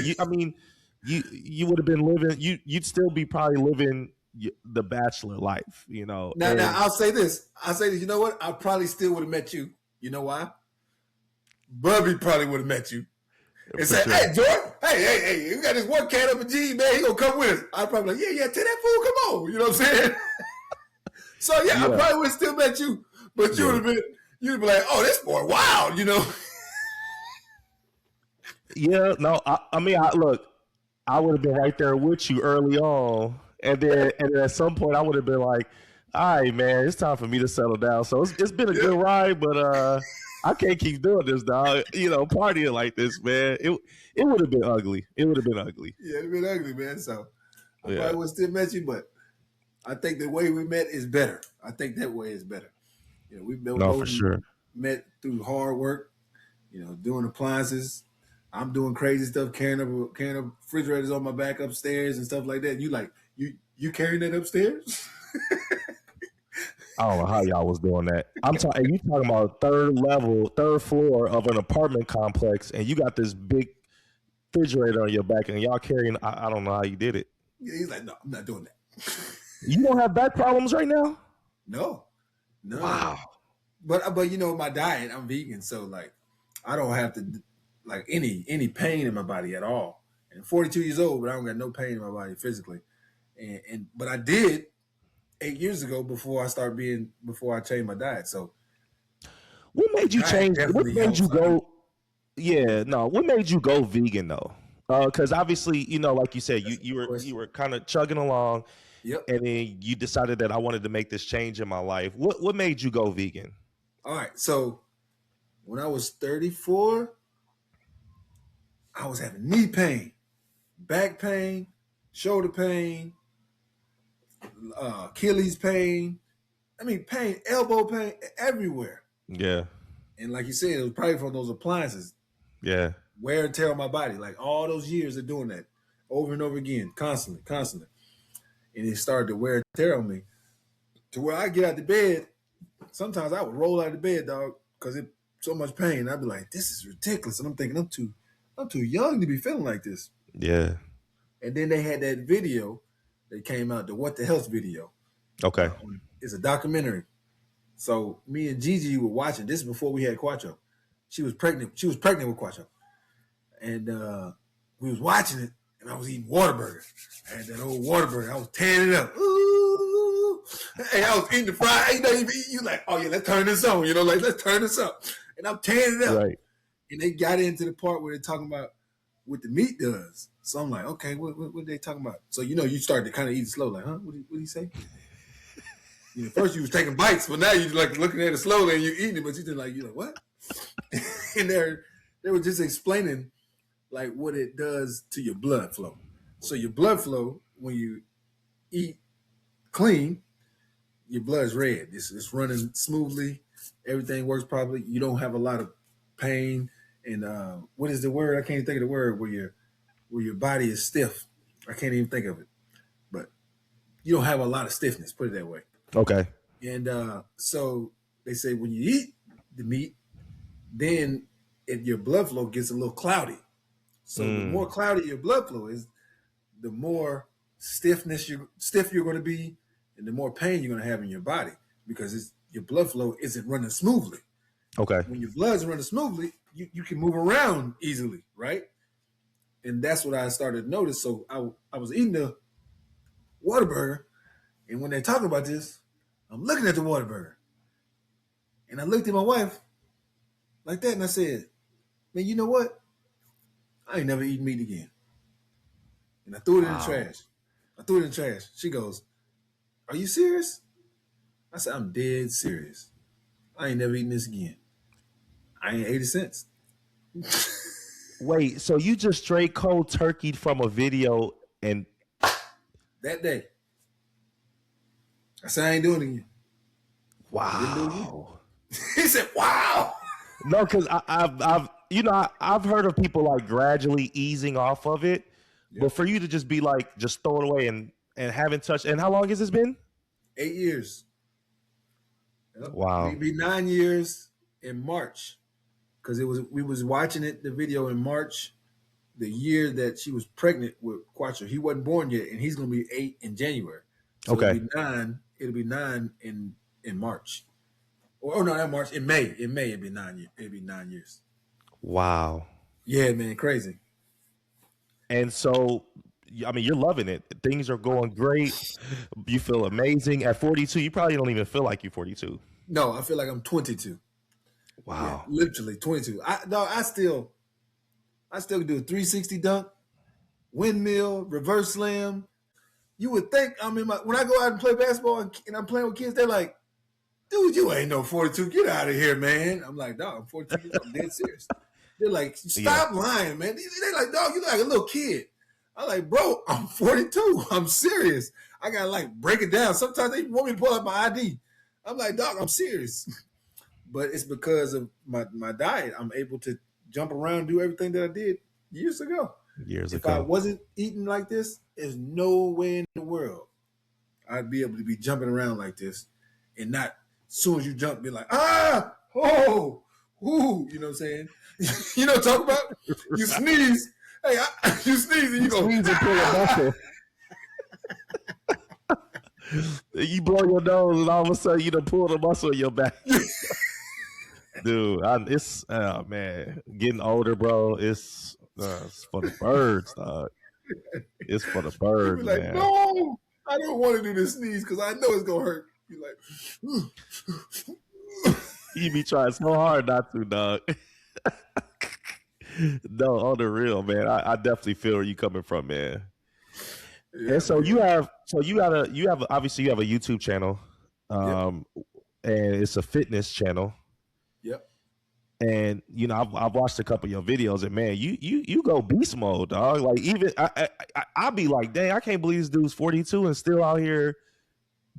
You would have been living. You'd still be probably living the bachelor life. Now, I'll say this. You know what? I probably still would have met you. You know why? Bubby probably would have met you and said, sure. "Hey, Jordan, hey, you got this one cat up in G, man. He gonna come with us." I'd probably be like, yeah, tell that fool, come on. You know what I'm saying? So yeah, I probably would have still met you, but you'd be like, "Oh, this boy, wild," you know. Yeah, no, look, I would have been right there with you early on, and then at some point I would have been like, "All right, man, it's time for me to settle down." So it's been a good ride, but I can't keep doing this, dog. Partying like this, man. It would have been ugly. It would have been ugly. Yeah, it'd been ugly, man. So I probably would still met you, but I think the way we met is better. I think that way is better. We for sure met through hard work. Doing appliances. I'm doing crazy stuff, carrying up refrigerators on my back upstairs and stuff like that. You carrying that upstairs? I don't know how y'all was doing that. You talking about third floor of an apartment complex, and you got this big refrigerator on your back, and y'all carrying. I don't know how you did it. Yeah, he's like, no, I'm not doing that. You don't have back problems right now? No. Wow. But my diet, I'm vegan, so like I don't have to like any pain in my body at all. And I'm 42 years old, but I don't got no pain in my body physically. But I did 8 years ago before I changed my diet. So what made you change? What made you go? Yeah, no. What made you go vegan though? Because obviously, like you said, you were kind of chugging along. Yep. And then you decided that I wanted to make this change in my life. What made you go vegan? All right. So when I was 34, I was having knee pain, back pain, shoulder pain, Achilles pain. I mean, pain, elbow pain, everywhere. Yeah. And like you said, it was probably from those appliances. Yeah. Wear and tear on my body. Like all those years of doing that over and over again, constantly. And it started to wear and tear on me to where I get out the bed. Sometimes I would roll out of bed, dog, because it so much pain. I'd be like, this is ridiculous. And I'm thinking, I'm too young to be feeling like this. Yeah. And then they had that video that came out, the What the Health video. Okay. It's a documentary. So me and Gigi were watching. This is before we had Quattro. She was pregnant with Quattro. And we was watching it, and I was eating Whataburger. I had that old Whataburger. I was tearing it up. Ooh. Hey, I was eating the fried. You like, oh yeah, let's turn this on. Like let's turn this up. And I'm tearing it up. Right. And they got into the part where they're talking about what the meat does. So I'm like, okay, what are they talking about? So you start to kind of eat slow, like, huh? What did he say? First you was taking bites, but now you're like looking at it slowly and you're eating it, but you're like what? And they were just explaining like what it does to your blood flow. So your blood flow, when you eat clean, your blood's red. It's running smoothly. Everything works properly. You don't have a lot of pain. And what is the word? I can't think of the word where your body is stiff. I can't even think of it. But you don't have a lot of stiffness, put it that way. Okay. And so they say when you eat the meat, then your blood flow gets a little cloudy. So the more cloudy your blood flow is, the more stiff you're going to be, and the more pain you're going to have in your body because your blood flow isn't running smoothly. Okay. When your blood's running smoothly, you can move around easily, right? And that's what I started to notice. So I was eating the Whataburger, and when they're talking about this, I'm looking at the Whataburger, and I looked at my wife like that, and I said, "Man, you know what? I ain't never eating meat again." And I threw it in the Wow. trash. She goes, "Are you serious?" I said, "I'm dead serious. I ain't never eating this again. I ain't 80 cents." Wait, so you just straight cold turkeyed from a video and That day, I said, "I ain't doing it again." I didn't do it again. wow. He said, "Wow." No, because I've heard of people like gradually easing off of it, Yep. but for you to just be like just throw it away and haven't touched. And how long has this been? 8 years. Yep. Wow. It'd be 9 years in March because we was watching the video in March, the year that she was pregnant with Quattro. He wasn't born yet, and he's gonna be 8 in January. So Okay. it'll be 9. It'll be 9 in March. Or no, not March. In May. In May, it'd be 9 years. It'd be 9 years. Wow. Yeah, man, crazy. And so, I mean, you're loving it. Things are going great. You feel amazing. At 42, you probably don't even feel like you're 42. No, I feel like I'm 22. Wow. Yeah, literally 22. I still do a 360 dunk, windmill, reverse slam. You would think when I go out and play basketball and I'm playing with kids, they're like, "Dude, you ain't no 42. Get out of here, man." I'm like, "Dog, I'm 42 years old. I'm dead serious." They're like, "Stop lying, man." They're like, "Dog, you look like a little kid." I'm like, "Bro, I'm 42. I'm serious. I gotta like break it down." Sometimes they want me to pull out my ID. I'm like, "Dog, I'm serious." But it's because of my diet. I'm able to jump around, do everything that I did years ago. If I wasn't eating like this, there's no way in the world I'd be able to be jumping around like this and not, as soon as you jump, be like, "Ah, oh, ooh," you know what I'm saying? You know what I'm talking about? You sneeze. Hey, you sneeze and you go, Sneeze and pull a muscle. You blow your nose and all of a sudden you done pull the muscle in your back. Dude, it's man, getting older, bro. It's for the birds, dog. It's for the birds, you be like, man. "No, I don't want to do this sneeze because I know it's gonna hurt." You like, You be trying so hard not to, dog. No, on the real, man. I definitely feel where you coming from, man. yeah, And so man. you have obviously you have a YouTube channel, and it's a fitness channel. Yep. And I've watched a couple of your videos, and man, you go beast mode, dog. Like even I'll be like, dang, I can't believe this dude's 42 and still out here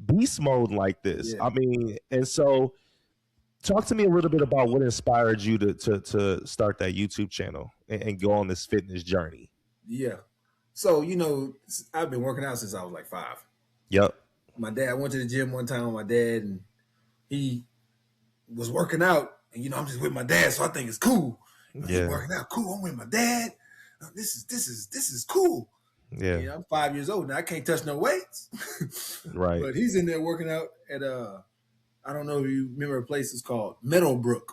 beast mode like this. Yeah. I mean, and so talk to me a little bit about what inspired you to start that YouTube channel and go on this fitness journey. Yeah. So, I've been working out since I was like 5. Yep. My dad, I went to the gym one time with my dad, and he was working out, and I'm just with my dad, so I think it's cool. He's working out, cool. I'm with my dad. This is cool. Yeah. I'm 5 years old now. I can't touch no weights. Right. But he's in there working out at I don't know if you remember a place it's called Meadowbrook.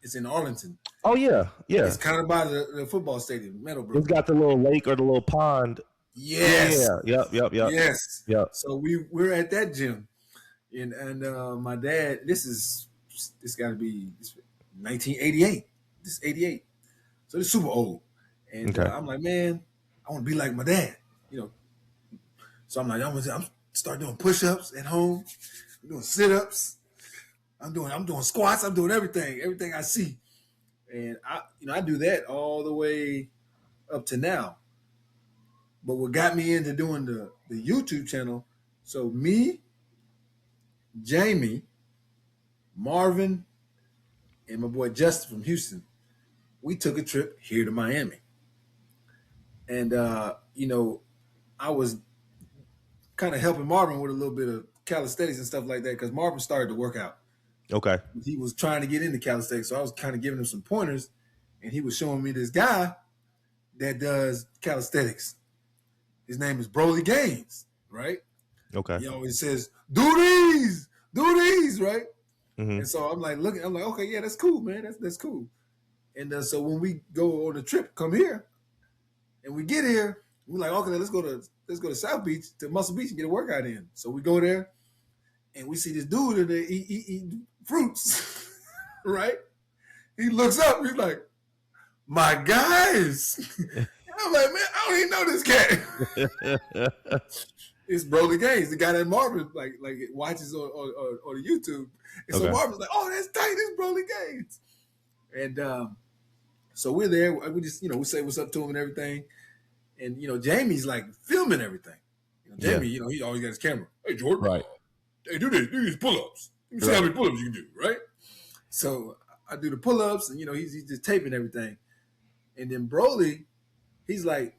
It's in Arlington. Oh yeah, yeah. It's kind of by the football stadium, Meadowbrook. It's got the little lake or the little pond. Yes. Yeah. Yep. Yes. Yep. So we're at that gym, and my dad. This got to be 1988. This is 88. So it's super old. And I'm like, man, I want to be like my dad. So I'm like, I'm start doing push-ups at home. I'm doing sit-ups. I'm doing squats. I'm doing everything I see. And I do that all the way up to now. But what got me into doing the YouTube channel, so me, Jamie, Marvin, and my boy Justin from Houston, we took a trip here to Miami. And I was kind of helping Marvin with a little bit of calisthenics and stuff like that because Marvin started to work out. Okay. He was trying to get into calisthenics, so I was kind of giving him some pointers, and he was showing me this guy that does calisthenics. His name is Broly Gaines, right? Okay. He always says, do these, right? Mm-hmm. And so I'm like, looking, I'm like, okay, yeah, that's cool, man. That's cool. And so when we go on the trip, come here, and we get here, we're like, okay, let's go to South Beach, to Muscle Beach, and get a workout in. So we go there, and we see this dude in there eat fruits, right? He looks up, he's like, my guys. I'm like, man, I don't even know this cat. It's Broly Gaines, the guy that Marvin like watches on the YouTube. And so Marvin's like, oh, that's tight, it's Broly Gaines. And so we're there. We just, we say what's up to him and everything. And, Jamie's like filming everything. Jamie, he always got his camera. Hey, Jordan. Right. Hey, do these pull-ups. Let me see how many pull-ups you can do, right? So I do the pull-ups and, he's just taping everything. And then Broly, he's like,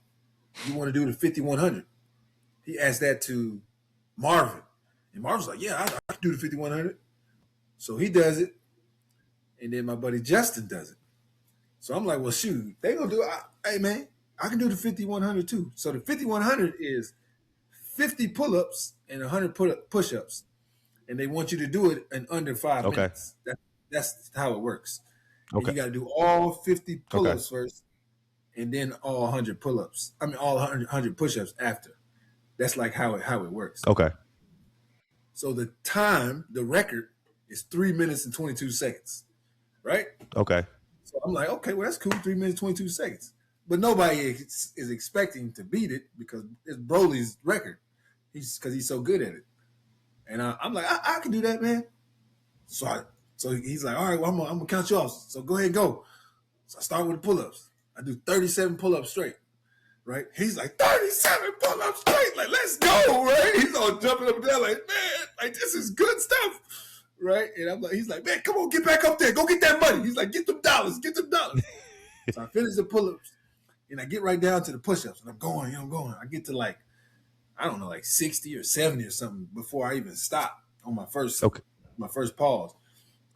you want to do the 5100? He asked that to Marvin. And Marvin's like, yeah, I can do the 5100. So he does it. And then my buddy Justin does it. So I'm like, well, shoot, they going to do it. Hey, man, I can do the 5100 too. So the 5100 is 50 pull-ups and 100 push-ups. And they want you to do it in under 5 minutes. That's how it works. Okay. And you got to do all 50 pull-ups first and then all 100 pull-ups. I mean, all 100 push-ups after. That's like how it works. Okay. So the time, the record, is 3 minutes and 22 seconds, right? Okay. So I'm like, okay, well, that's cool, 3 minutes, 22 seconds. But nobody is expecting to beat it because it's Broly's record. Because he's so good at it. And I'm like, I can do that, man. So he's like, all right, well, I'm going to count you off. So go ahead and go. So I start with the pull-ups. I do 37 pull-ups straight. Right? He's like, 37 pull-ups straight. Like, let's go, right? He's all jumping up and down like, man, like, this is good stuff. Right? And he's like, man, come on, get back up there. Go get that money. He's like, get them dollars. So I finish the pull-ups and I get right down to the push-ups and I'm going. I get to like 60 or 70 or something before I even stop on my first pause.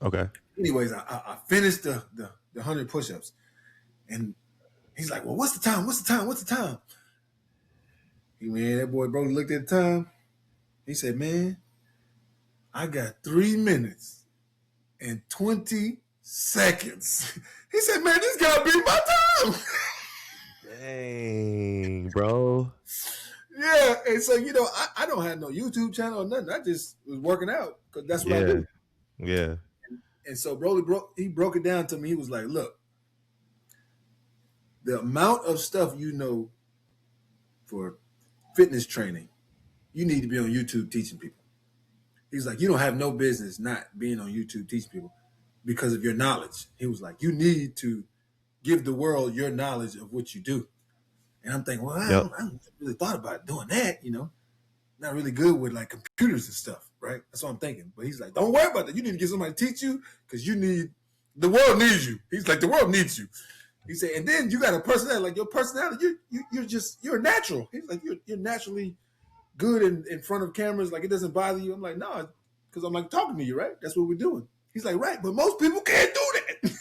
Okay. Anyways, I finished the 100 push-ups and he's like, well, what's the time? Man, that boy Brody looked at the time. He said, man, I got 3 minutes and 20 seconds. He said, man, this gotta be my time. Dang, bro. Yeah, and so, I don't have no YouTube channel or nothing. I just was working out because that's what I do. Yeah. And so Broly broke it down to me. He was like, look, the amount of stuff for fitness training, you need to be on YouTube teaching people. He's like, you don't have no business not being on YouTube teaching people because of your knowledge. He was like, you need to give the world your knowledge of what you do. And I'm thinking, well, I haven't really thought about doing that, Not really good with like computers and stuff, right? That's what I'm thinking. But he's like, don't worry about that. You need to get somebody to teach you because the world needs you. He's like, the world needs you. He said, and then you got a personality, like your personality, you're natural. He's like, you're naturally good in front of cameras, like it doesn't bother you. I'm like, no, because I'm like talking to you, right? That's what we're doing. He's like, right, but most people can't do that.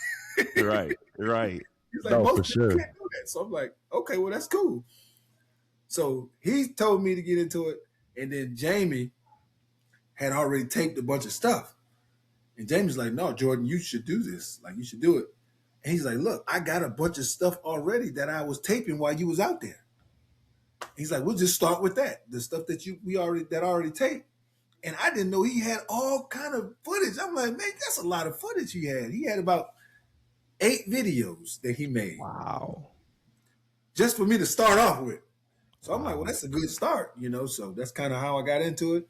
Right. He's like, most people can't do that. So I'm like, okay, well, that's cool. So he told me to get into it, and then Jamie had already taped a bunch of stuff. And Jamie's like, no, Jordan, you should do this. Like, you should do it. And he's like, look, I got a bunch of stuff already that I was taping while you was out there. He's like, we'll just start with that. The stuff that already taped. And I didn't know he had all kind of footage. I'm like, man, that's a lot of footage he had. He had about 8 videos that he made. Wow. Just for me to start off with. So I'm like, well, that's a good start, So that's kind of how I got into it.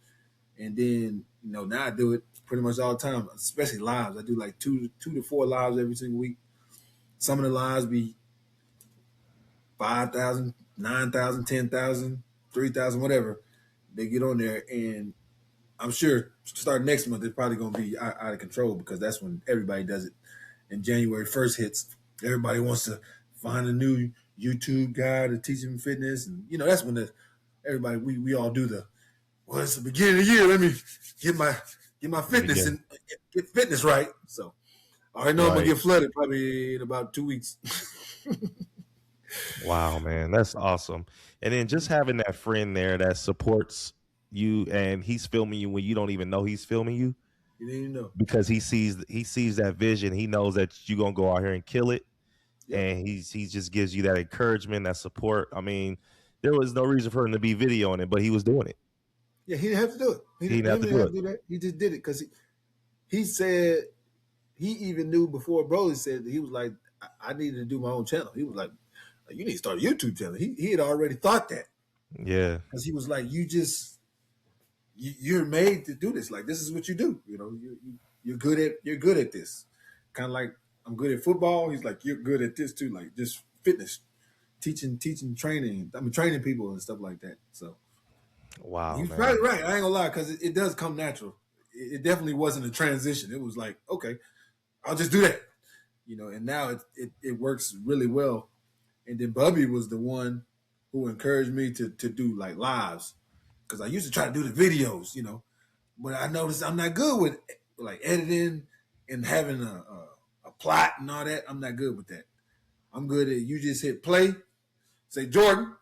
And then, now I do it pretty much all the time, especially lives. I do like 2 to 4 lives every single week. Some of the lives be 5,000, 9,000, 10,000, 3,000, whatever. They get on there, and I'm sure starting next month, it's probably going to be out of control because that's when everybody does it. And January 1st hits, everybody wants to find a new YouTube guy to teach them fitness. And, that's when we all do it's the beginning of the year. Let me get my fitness and get fitness right. So I already know I'm going to get flooded probably in about 2 weeks. Wow, man. That's awesome. And then just having that friend there that supports you and he's filming you when you don't even know he's filming you You didn't even know. because he sees that vision. He knows that you're gonna go out here and kill it. Yep. And he just gives you that encouragement, that support. I mean, there was no reason for him to be videoing it, but he was doing it. Yeah, he didn't have to do it. He didn't have Him to didn't do have it. to do that. He just did it because he said he even knew before Broly said that he was like, I needed to do my own channel. He was like, you need to start a YouTube channel. He had already thought that Yeah. because he was like, you're made to do this. Like this is what you do. You know, you're good at this. Kind of like I'm good at football. He's like, you're good at this too. Like just fitness, teaching, training. I mean, training people and stuff like that. So Wow, he's man. probably right. I ain't gonna lie because it does come natural. It definitely wasn't a transition. It was like, okay, I'll just do that. You know, and now it works really well. And then Bubby was the one who encouraged me to do like lives because I used to try to do the videos, you know, but I noticed I'm not good with like editing and having a plot and all that. I'm not good with that. I'm good at you just hit play, say Jordan,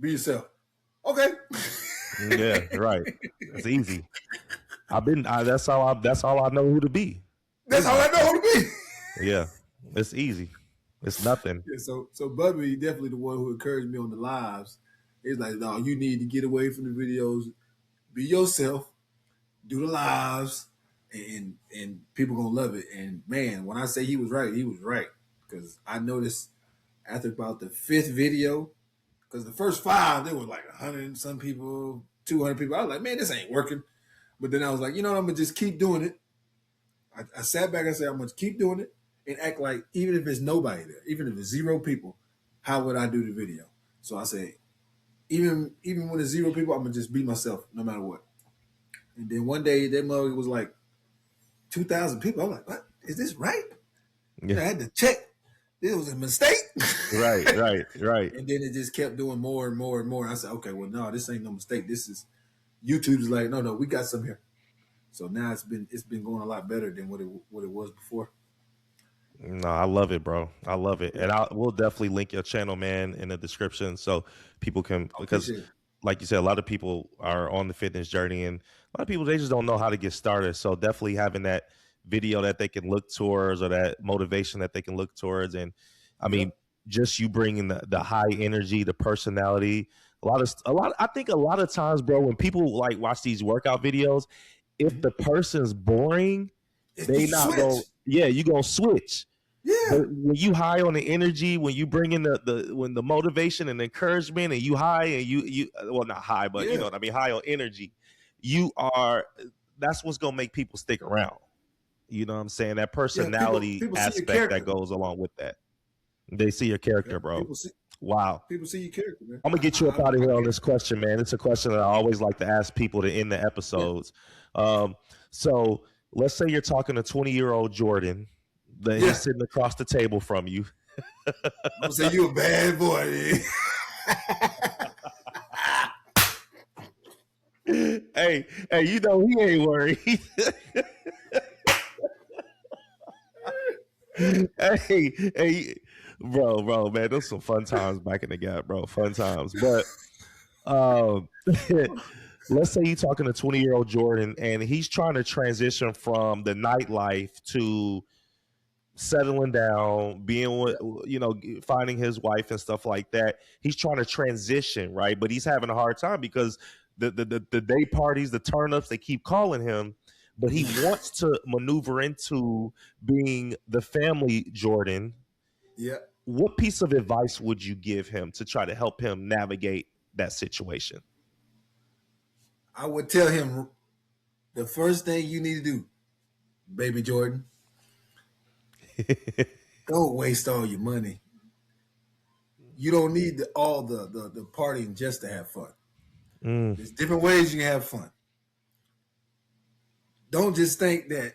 be yourself. Okay. Yeah, right. That's easy. That's all I know who to be. That's all I know who to be. Yeah. It's easy. It's nothing. Yeah, so Bubby definitely the one who encouraged me on the lives. He's like, no, you need to get away from the videos, be yourself, do the lives, and people gonna love it. And man, when I say he was right because I noticed after about the fifth video, because the first five there were like 100 and some people, 200 people. I was like, man, this ain't working. But then I was like, you know what, I'm gonna just keep doing it. I sat back and said, I'm gonna keep doing it and act like even if there's nobody there, even if there's zero people, how would I do the video? So I said, even when there's zero people, I'm gonna just be myself no matter what. And then one day that mug was like 2,000 people. I'm like, what? Is this right? Yeah. I had to check. This was a mistake. Right. And then it just kept doing more and more and more. I said, okay, well, no, this ain't no mistake. This is YouTube's like, no, we got some here. So now it's been going a lot better than what it was before. No, I love it, bro. I love it. Yeah, And we'll definitely link your channel, man, in the description so people can, I because appreciate it. like you said, a lot of people are on the fitness journey and a lot of people, they just don't know how to get started. So definitely having that video that they can look towards or that motivation that they can look towards. And I mean, Yep. just you bringing the high energy, the personality, I think a lot of times, bro, when people like watch these workout videos, if Mhm. the person's boring, It's they not go, switch. yeah, you gonna switch. Yeah. But when you high on the energy, when you bring in the motivation and encouragement, and you high and you well not high, but you know Yeah. what I mean, high on energy, you are. That's what's gonna make people stick around. You know what I'm saying? That Yeah. personality People see your aspect that character. goes along with that. They see your Yeah. character, bro. Wow. People see your character, man. I'm gonna get you up out of I here on get it. this question, man. It's a question that I always like to ask people to end the Yeah. episodes. Um, so let's say you're talking to 20-year-old Jordan, that Yeah. he's sitting across the table from you. I'm gonna say you a bad boy. Hey, you know he ain't worried. hey, bro, man, those some fun times back in the gap, bro. Fun times. But um let's say you're talking to 20-year-old Jordan and he's trying to transition from the nightlife to settling down, being with, Yeah. finding his wife and stuff like that. He's trying to transition, right? But he's having a hard time because the day parties, the turn ups, they keep calling him, but he wants to maneuver into being the family Jordan. Yeah. What piece of advice would you give him to try to help him navigate that situation? I would tell him the first thing you need to do, baby Jordan, don't waste all your money. You don't need all the partying just to have fun. Mm, There's different ways you can have fun. Don't just think that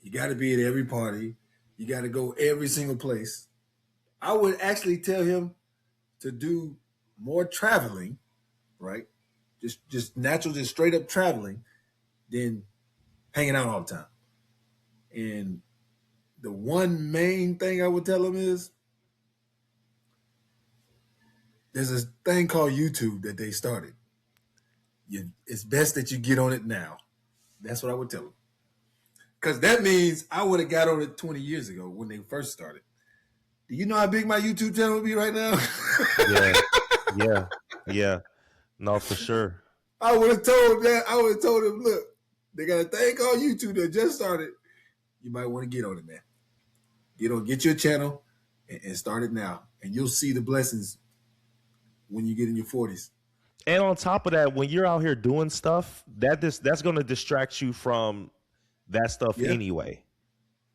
you got to be at every party. You got to go every single place. I would actually tell him to do more traveling, right? Just natural, just straight up traveling than hanging out all the time. And the one main thing I would tell him is There's a thing called YouTube that they started. It's best that you get on it now. That's what I would tell them. Because that means I would have got on it 20 years ago when they first started. Do you know how big my YouTube channel would be right now? Yeah. No, for sure. I would have told that. I would have told them, look, they got a thing called YouTube that just started. You might want to get on it, man. Get your channel and start it now. And you'll see the blessings when you get in your 40s. And on top of that, when you're out here doing stuff, that's going to distract you from that stuff anyway.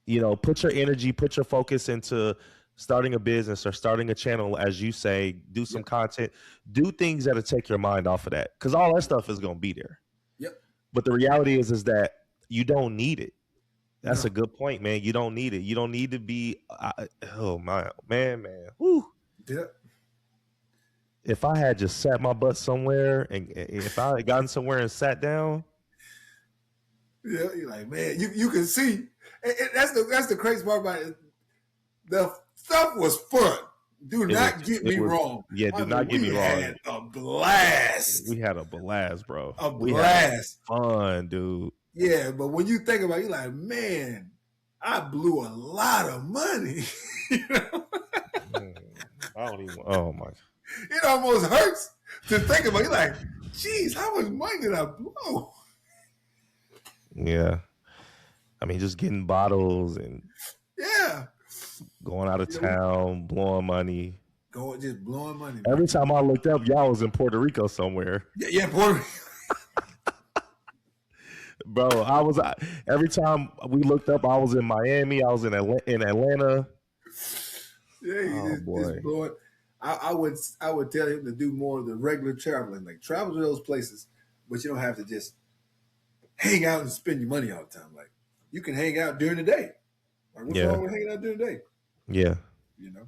You know, put your energy, put your focus into starting a business or starting a channel, as you say, do some content, do things that'll take your mind off of that. Because all that stuff is going to be there. Yep. But the reality is that you don't need it. That's a good point, man. You don't need it. You don't need to be, oh, my, man. Woo. Yeah. If I had just sat my butt somewhere and if I had gotten somewhere and sat down. Yeah, you're like, man, you can see. And that's the crazy part about it. The stuff was fun. Do not get me wrong. Yeah, do not get me wrong. We had a blast. We had a blast, bro. A blast. Fun, dude. Yeah, but when you think about it, you're like, man, I blew a lot of money. You know? I don't even, oh my. It almost hurts to think about it. You're like, geez, how much money did I blow? Yeah. I mean, just getting bottles and going out of town, blowing money. Just blowing money. Every time I looked up, y'all was in Puerto Rico somewhere. Yeah, Puerto Rico. Bro, every time we looked up, I was in Miami. I was in Atlanta. Yeah, just blowing. I would tell him to do more of the regular traveling, like travel to those places, but you don't have to just hang out and spend your money all the time. Like you can hang out during the day. Like what's wrong with hanging out during the day? Yeah. You know.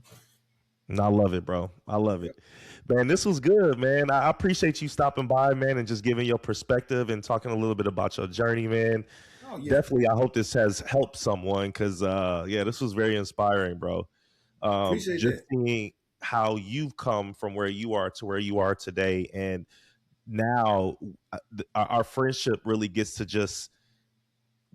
And I love it, bro. I love it. Man, this was good, man. I appreciate you stopping by, man, and just giving your perspective and talking a little bit about your journey, man. Oh, yeah. Definitely, I hope this has helped someone because, this was very inspiring, bro. Just seeing how you've come from where you are to where you are today. And now our friendship really gets to just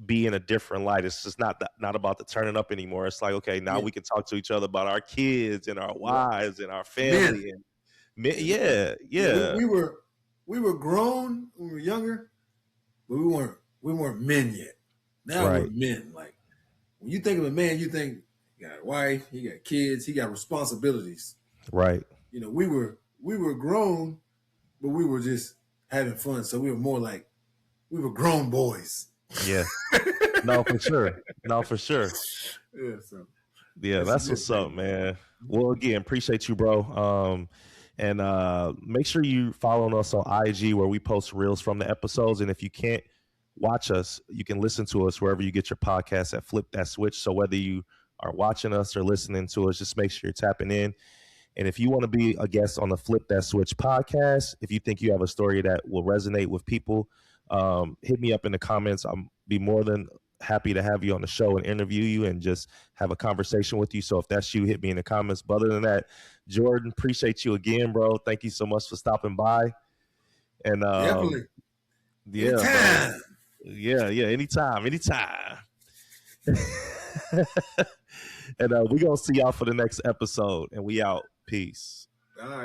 be in a different light. It's just not about the turning up anymore. It's like, okay, now we can talk to each other about our kids and our wives and our family. And we were grown when we were younger, but we weren't men yet. Now we're men. Like when you think of a man, you think he got a wife, he got kids, he got responsibilities. Right. You know, we were grown, but we were just having fun. So we were more like we were grown boys. Yeah. No, for sure. Yeah, that's what's up, man. Well, again, appreciate you, bro. And make sure you follow us on IG where we post reels from the episodes. And if you can't watch us, you can listen to us wherever you get your podcasts at Flip That Switch. So whether you are watching us or listening to us, just make sure you're tapping in. And if you want to be a guest on the Flip That Switch podcast, if you think you have a story that will resonate with people, hit me up in the comments. I'll be more than happy to have you on the show and interview you and just have a conversation with you. So if that's you, hit me in the comments. But other than that, Jordan, appreciate you again, bro. Thank you so much for stopping by. And definitely. Anytime. Anytime. And we're gonna see y'all for the next episode. And we out. Peace. All right.